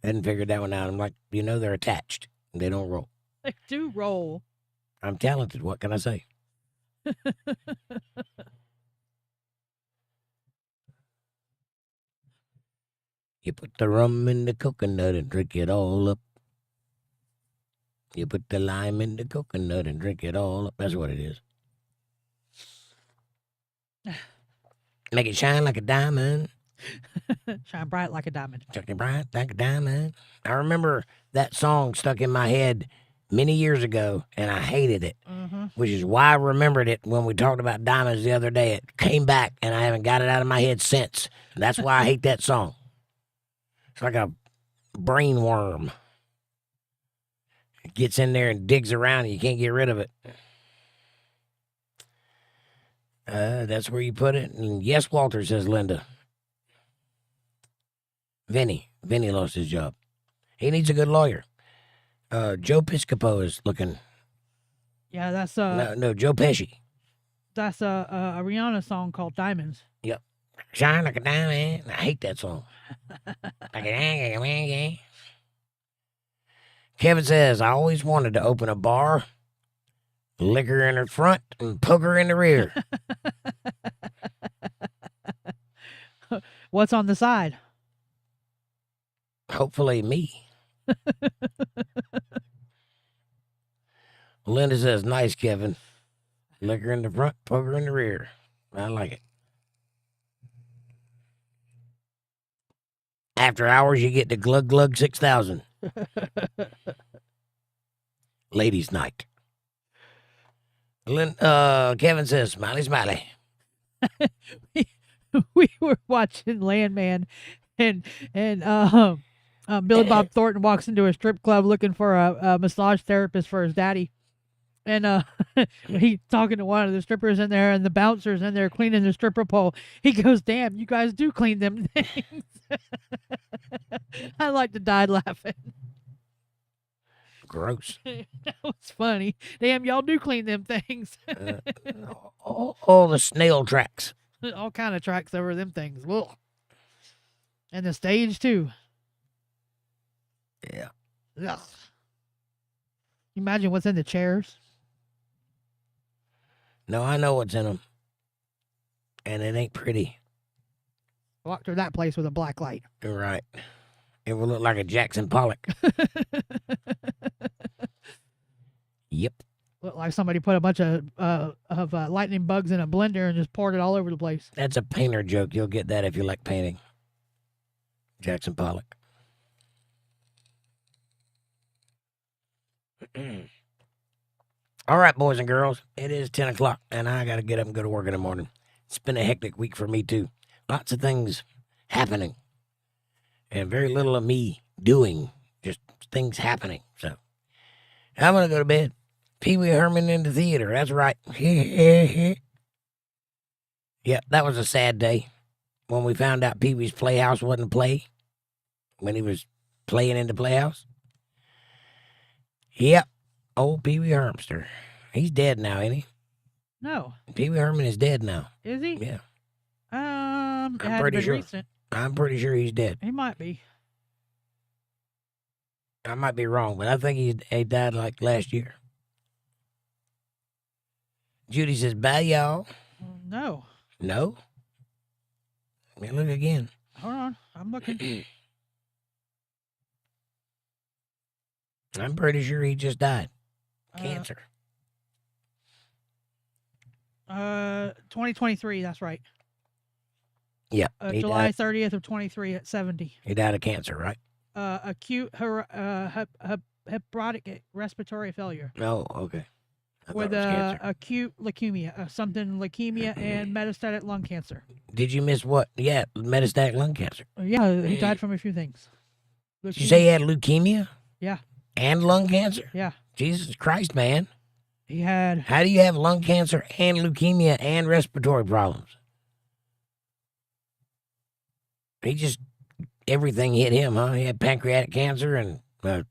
Hadn't figured that one out. I'm like, they're attached. They don't roll. They do roll. I'm talented. What can I say? You put the rum in the coconut and drink it all up. You put the lime in the coconut and drink it all up. That's what it is. Make it shine like a diamond. Shine bright like a diamond. Shine bright like a diamond. I remember that song stuck in my head many years ago, and I hated it, which is why I remembered it when we talked about diamonds the other day. It came back, and I haven't got it out of my head since. That's why I hate that song. It's like a brain worm. It gets in there and digs around, and you can't get rid of it. That's where you put it. And yes, Walter, says Linda. Vinny lost his job. He needs a good lawyer. Joe Piscopo is looking. Yeah, that's no, Joe Pesci. That's a Rihanna song called Diamonds. Yep. Shine like a diamond. I hate that song. Kevin says, I always wanted to open a bar, liquor in the front and poker in the rear. What's on the side? Hopefully me. Linda says, nice, Kevin. Liquor in the front, poker in the rear. I like it. After hours, you get the Glug Glug 6000. Ladies' night. Kevin says, smiley, smiley. We were watching Landman, and Billy Bob Thornton walks into a strip club looking for a massage therapist for his daddy. And he's talking to one of the strippers in there, and the bouncers in there cleaning the stripper pole. He goes, damn, you guys do clean them things. I like to die laughing. Gross. That was funny. Damn, y'all do clean them things. all the snail tracks. All kind of tracks over them things. Ugh. And the stage, too. Yeah. Ugh. Imagine what's in the chairs. No, I know what's in them. And it ain't pretty. Walk through that place with a black light. You're right. It will look like a Jackson Pollock. Yep. Look like somebody put a bunch of lightning bugs in a blender and just poured it all over the place. That's a painter joke. You'll get that if you like painting. Jackson Pollock. All right, boys and girls, it is 10 o'clock, and I got to get up and go to work in the morning. It's been a hectic week for me, too. Lots of things happening, and very little of me doing, just things happening. So I'm going to go to bed. Pee Wee Herman in the theater, that's right. Yeah, that was a sad day when we found out Pee Wee's Playhouse wasn't a play, when he was playing in the Playhouse. Yep. Old Pee Wee Hermster. He's dead now, ain't he? No. Pee Wee Herman is dead now. Is he? Yeah. I'm pretty sure. Recent. I'm pretty sure he's dead. He might be. I might be wrong, but I think he died like last year. Judy says, bye, y'all. No. No? Let me look again. Hold on. I'm looking. I'm pretty sure he just died. Cancer. 2023, that's right. Yeah. July 30th of 23 at 70. He died of cancer, right? Acute hepatic respiratory failure. Oh, okay. With acute leukemia, leukemia and metastatic lung cancer. Did you miss what? Yeah, metastatic lung cancer. Yeah, he died from a few things. Did you say he had leukemia? Yeah. And lung cancer? Yeah. Jesus Christ, man. He had... How do you have lung cancer and leukemia and respiratory problems? Everything hit him, huh? He had pancreatic cancer and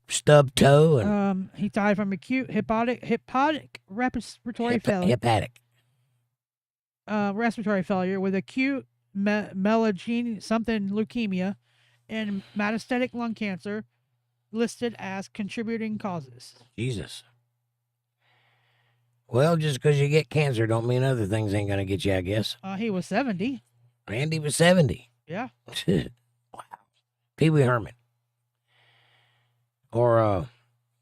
stubbed toe. And he died from acute hepatic respiratory failure. Respiratory failure with acute leukemia and metastatic lung cancer listed as contributing causes. Jesus. Well, just because you get cancer don't mean other things ain't going to get you, I guess. He was 70. Randy was 70. Yeah. Wow. Pee Wee Herman. Or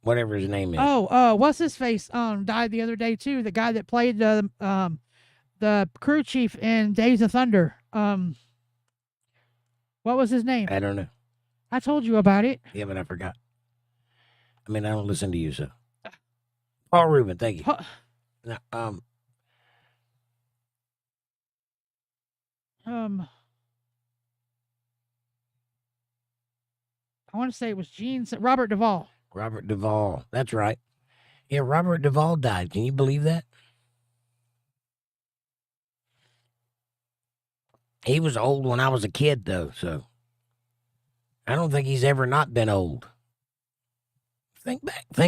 whatever his name is. Oh, what's his face? Died the other day too. The guy that played the crew chief in Days of Thunder. What was his name? I don't know. I told you about it. Yeah, but I forgot. I mean, I don't listen to you, so. Paul Rubin, thank you. Now, I want to say it was Robert Duvall. Robert Duvall, that's right. Yeah, Robert Duvall died. Can you believe that? He was old when I was a kid, though, so I don't think he's ever not been old. Think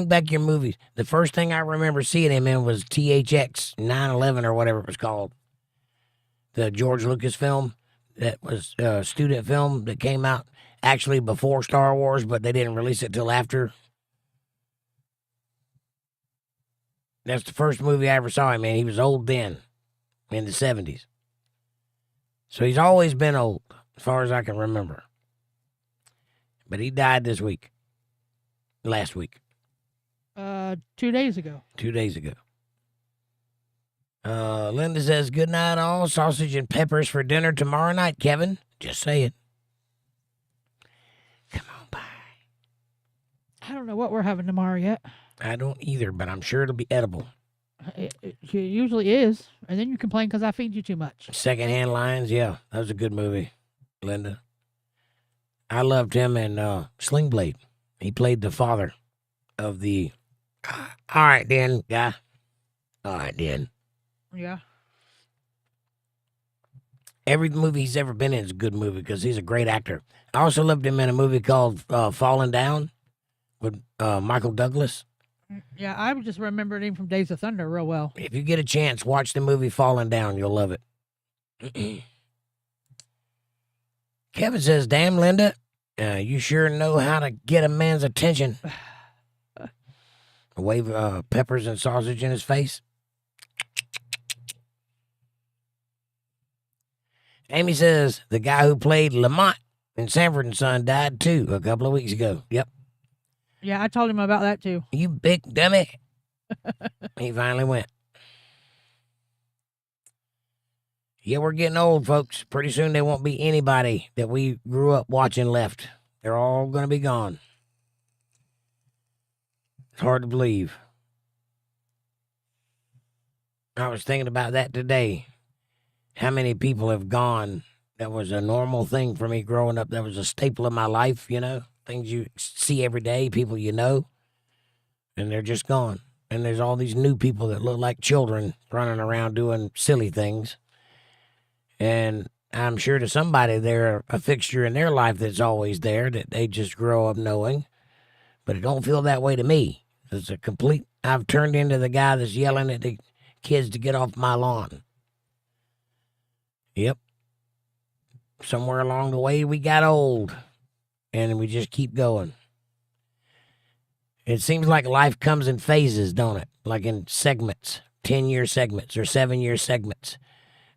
back your movies. The first thing I remember seeing him in was THX 9/11 or whatever it was called. The George Lucas film that was a student film that came out actually before Star Wars, but they didn't release it till after. That's the first movie I ever saw him in. He was old then, in the 70s. So he's always been old, as far as I can remember. But he died this week. Last week. 2 days ago. 2 days ago. Linda says, good night all. Sausage and peppers for dinner tomorrow night, Kevin. Just saying. Come on by. I don't know what we're having tomorrow yet. I don't either, but I'm sure it'll be edible. It usually is. And then you complain because I feed you too much. Secondhand Lions, yeah. That was a good movie, Linda. I loved him in Sling Blade. He played the father of the... All right, then, guy. All right, then. Yeah. Every movie he's ever been in is a good movie because he's a great actor. I also loved him in a movie called Falling Down with Michael Douglas. Yeah, I just remembered him from Days of Thunder real well. If you get a chance, watch the movie Falling Down. You'll love it. Kevin says, damn, Linda, you sure know how to get a man's attention. Wave peppers and sausage in his face. Amy says, the guy who played Lamont in Sanford & Son died too a couple of weeks ago. Yep. Yeah, I told him about that too. You big dummy. He finally went. Yeah, we're getting old, folks. Pretty soon there won't be anybody that we grew up watching left. They're all going to be gone. It's hard to believe. I was thinking about that today. How many people have gone? That was a normal thing for me growing up. That was a staple of my life, you know? Things you see every day, people you know, and they're just gone. And there's all these new people that look like children running around doing silly things. And I'm sure to somebody they're a fixture in their life that's always there that they just grow up knowing. But it don't feel that way to me. It's a complete, I've turned into the guy that's yelling at the kids to get off my lawn. Yep. Somewhere along the way we got old. And we just keep going. It seems like life comes in phases, don't it? Like in segments, 10-year segments or 7-year segments.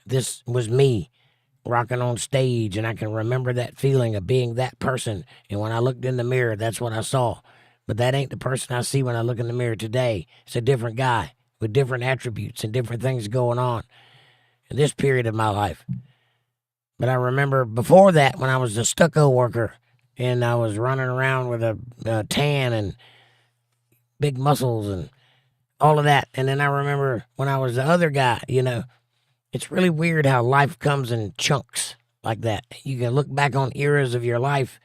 This was me rocking on stage, and I can remember that feeling of being that person. And when I looked in the mirror, that's what I saw. But that ain't the person I see when I look in the mirror today. It's a different guy with different attributes and different things going on in this period of my life. But I remember before that when I was a stucco worker and I was running around with a tan and big muscles and all of that. And then I remember when I was the other guy, you know, it's really weird how life comes in chunks like that. You can look back on eras of your life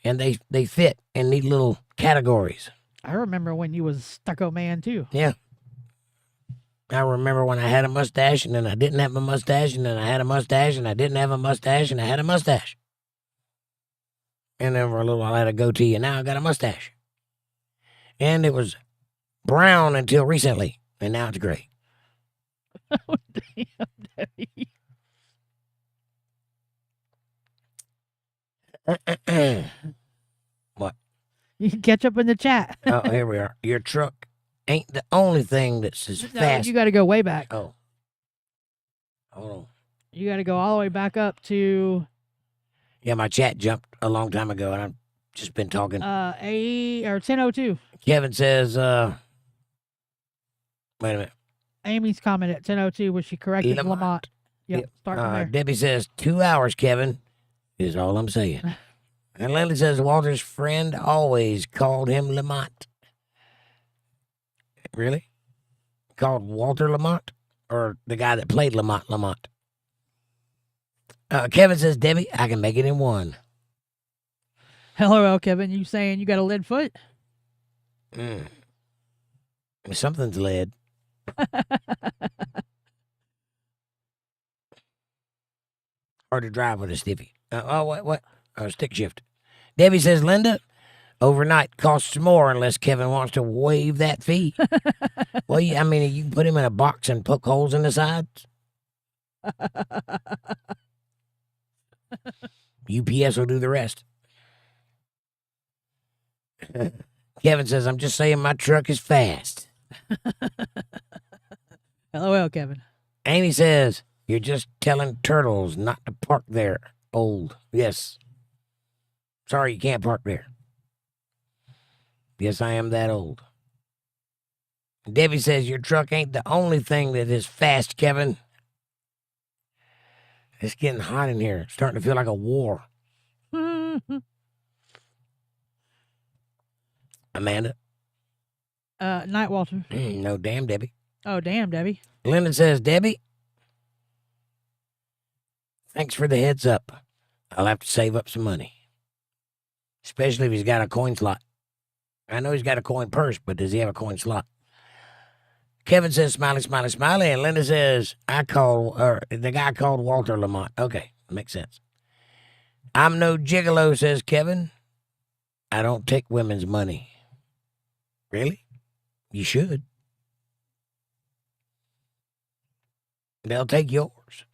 and they fit in neat little categories. I remember when you was stucco man too. Yeah. I remember when I had a mustache and then I didn't have a mustache and then I had a mustache and I didn't have a mustache and I had a mustache. And then for a little while I had a goatee and now I got a mustache. And it was brown until recently, and now it's gray. Oh, damn, Debbie. What? You can catch up in the chat. Oh, here we are. Your truck ain't the only thing that's as No, fast. you got to go way back. Oh. Hold on. You got to go all the way back up to Yeah, my chat jumped a long time ago, and I've just been talking. 10:02. Kevin says, wait a minute. Amy's comment at 10:02 was she corrected Lamont. Lamont. Yep, start from there. Debbie says 2 hours, Kevin, is all I'm saying. And Lily says Walter's friend always called him Lamont. Really? Called Walter Lamont? Or the guy that played Lamont? Kevin says, Debbie, I can make it in one. Hello, Kevin. You saying you got a lead foot? Something's lead. Hard to drive with a stiffy. What? Stick shift. Debbie says, Linda, overnight costs more unless Kevin wants to waive that fee. Well, you can put him in a box and poke holes in the sides. UPS will do the rest. Kevin says, I'm just saying my truck is fast. LOL, Kevin. Amy says, you're just telling turtles not to park there, old. Yes. Sorry you can't park there. Yes, I am that old. Debbie says, your truck ain't the only thing that is fast, Kevin. It's getting hot in here. It's starting to feel like a war. Amanda? Night, Walter. No, damn, Debbie. Oh, damn, Debbie. Linda says, Debbie, thanks for the heads up. I'll have to save up some money. Especially if he's got a coin slot. I know he's got a coin purse, but does he have a coin slot? Kevin says, smiley, smiley, smiley. And Linda says, the guy called Walter Lamont. Okay, makes sense. I'm no gigolo, says Kevin. I don't take women's money. Really? You should. They'll take yours.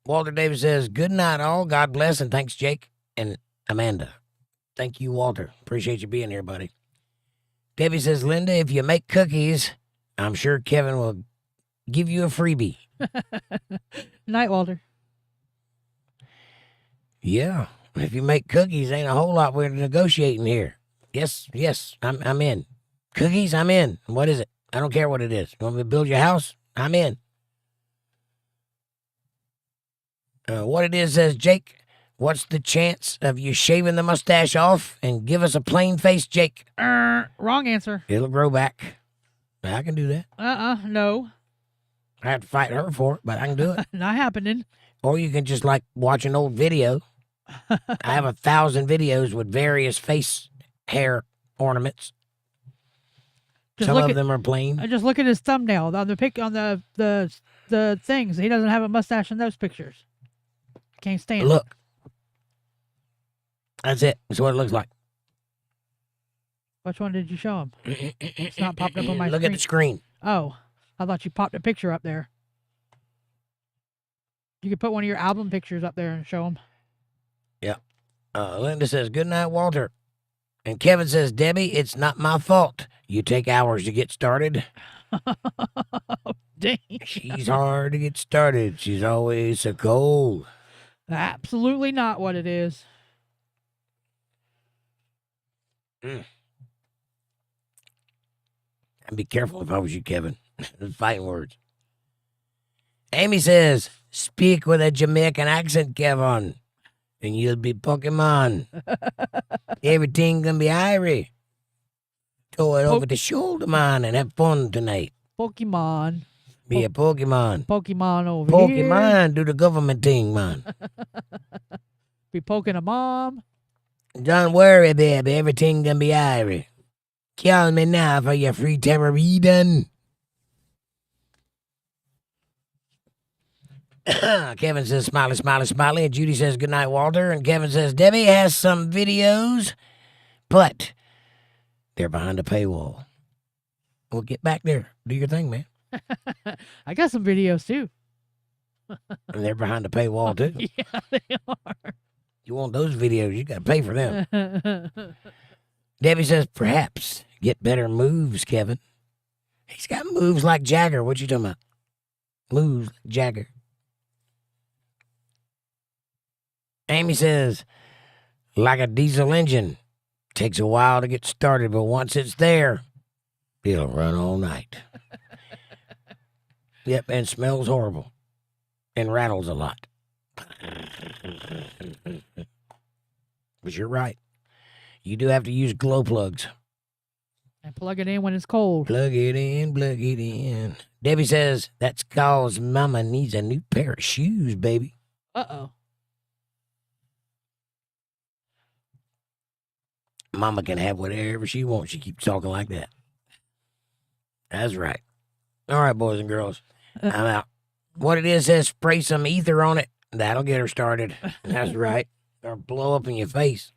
Walter Davis says, good night, all. God bless, and thanks, Jake and Amanda. Thank you, Walter. Appreciate you being here, buddy. Debbie says, Linda, if you make cookies, I'm sure Kevin will give you a freebie. Night, Walter. Yeah, if you make cookies, ain't a whole lot we're negotiating here. Yes, I'm in. Cookies, I'm in. What is it? I don't care what it is. You want me to build your house? I'm in. What it is, says Jake, What's the chance of you shaving the mustache off and give us a plain face, Jake? Wrong answer. It'll grow back. I can do that. No. I have to fight her for it, but I can do it. Not happening. Or you can just like watch an old video. I have 1,000 videos with various face hair ornaments. Some of them are plain. Just look at his thumbnail on the pic on the things. He doesn't have a mustache in those pictures. Can't stand Look. That's it. That's what it looks like. Which one did you show him? It's not popped up on my screen. Look at the screen. Oh, I thought you popped a picture up there. You could put one of your album pictures up there and show him. Yeah. Linda says, good night, Walter. And Kevin says, Debbie, it's not my fault. You take hours to get started. Dang. She's hard to get started. She's always so cold. Absolutely not what it is. I'd be careful if I was you, Kevin. Fighting words. Amy says, speak with a Jamaican accent, Kevin, and you'll be Pokemon. Everything gonna be Irie. Throw it over the shoulder, man, and have fun tonight. Pokemon. Be a Pokemon. Pokemon over here. Pokemon, do the government thing, man. Be poking a mom. Don't worry, baby. Everything gonna be Irie. Call me now for your free tarot reading. Kevin says, smiley, smiley, smiley. And Judy says, good night, Walter. And Kevin says, Debbie has some videos, but they're behind a paywall. Well, get back there. Do your thing, man. I got some videos, too. And they're behind a paywall, too. Yeah, they are. You want those videos, you got to pay for them. Debbie says, perhaps get better moves, Kevin. He's got moves like Jagger. What you talking about? Moves like Jagger. Amy says, like a diesel engine. Takes a while to get started, but once it's there, it'll run all night. Yep, and smells horrible. And rattles a lot. But you're right. You do have to use glow plugs. And plug it in when it's cold. Plug it in, plug it in. Debbie says, that's cause Mama needs a new pair of shoes, baby. Uh-oh. Mama can have whatever she wants. She keeps talking like that. That's right. All right, boys and girls. I'm out. What it is says spray some ether on it. That'll get her started. That's right. Or blow up in your face.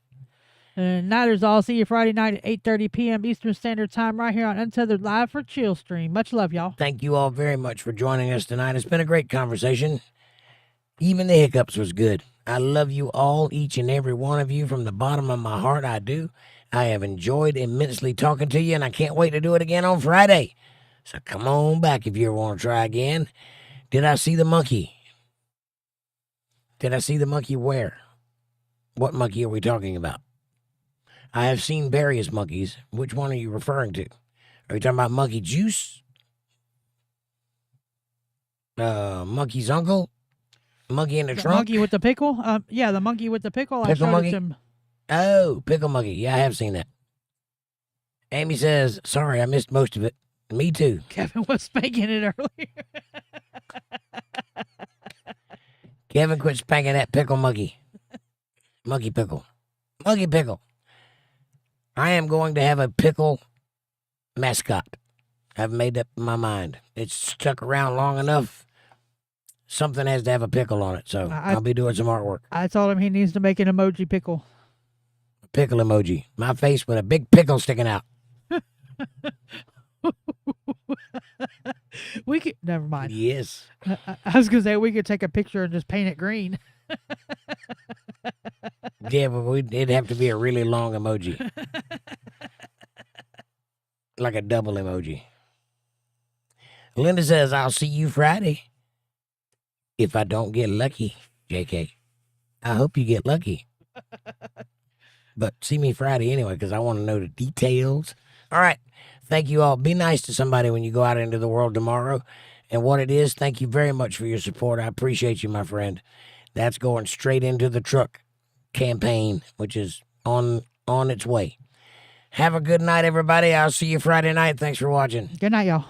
And Nighters, I'll see you Friday night at 8:30 p.m. Eastern Standard Time right here on Untethered Live for Chillstream. Much love, y'all. Thank you all very much for joining us tonight. It's been a great conversation. Even the hiccups was good. I love you all, each and every one of you, from the bottom of my heart. I do. I have enjoyed immensely talking to you, and I can't wait to do it again on Friday. So come on back if you ever want to try again. Did I see the monkey? Did I see the monkey where? What monkey are we talking about? I have seen various monkeys. Which one are you referring to? Are you talking about Monkey Juice? Monkey's uncle? Monkey in the trunk? Monkey with the pickle? Yeah, the monkey with the pickle. Pickle I showed monkey? it to him. Oh, pickle monkey. Yeah, I have seen that. Amy says, sorry, I missed most of it. Me too. Kevin was spanking it earlier. Kevin, quit spanking that pickle monkey. Monkey pickle. Monkey pickle. I am going to have a pickle mascot. I've made up my mind. It's stuck around long enough. Something has to have a pickle on it, so I'll be doing some artwork. I told him he needs to make an emoji pickle. Pickle emoji. My face with a big pickle sticking out. We could, never mind. Yes. I was going to say we could take a picture and just paint it green. Yeah, but it'd have to be a really long emoji. Like a double emoji. Linda says, I'll see you Friday. If I don't get lucky, JK. I hope you get lucky. But see me Friday anyway, because I want to know the details. All right. Thank you all. Be nice to somebody when you go out into the world tomorrow. And what it is, thank you very much for your support. I appreciate you, my friend. That's going straight into the truck. campaign, which is on its way. Have a good night, everybody. I'll see you Friday night. Thanks for watching. Good night, y'all.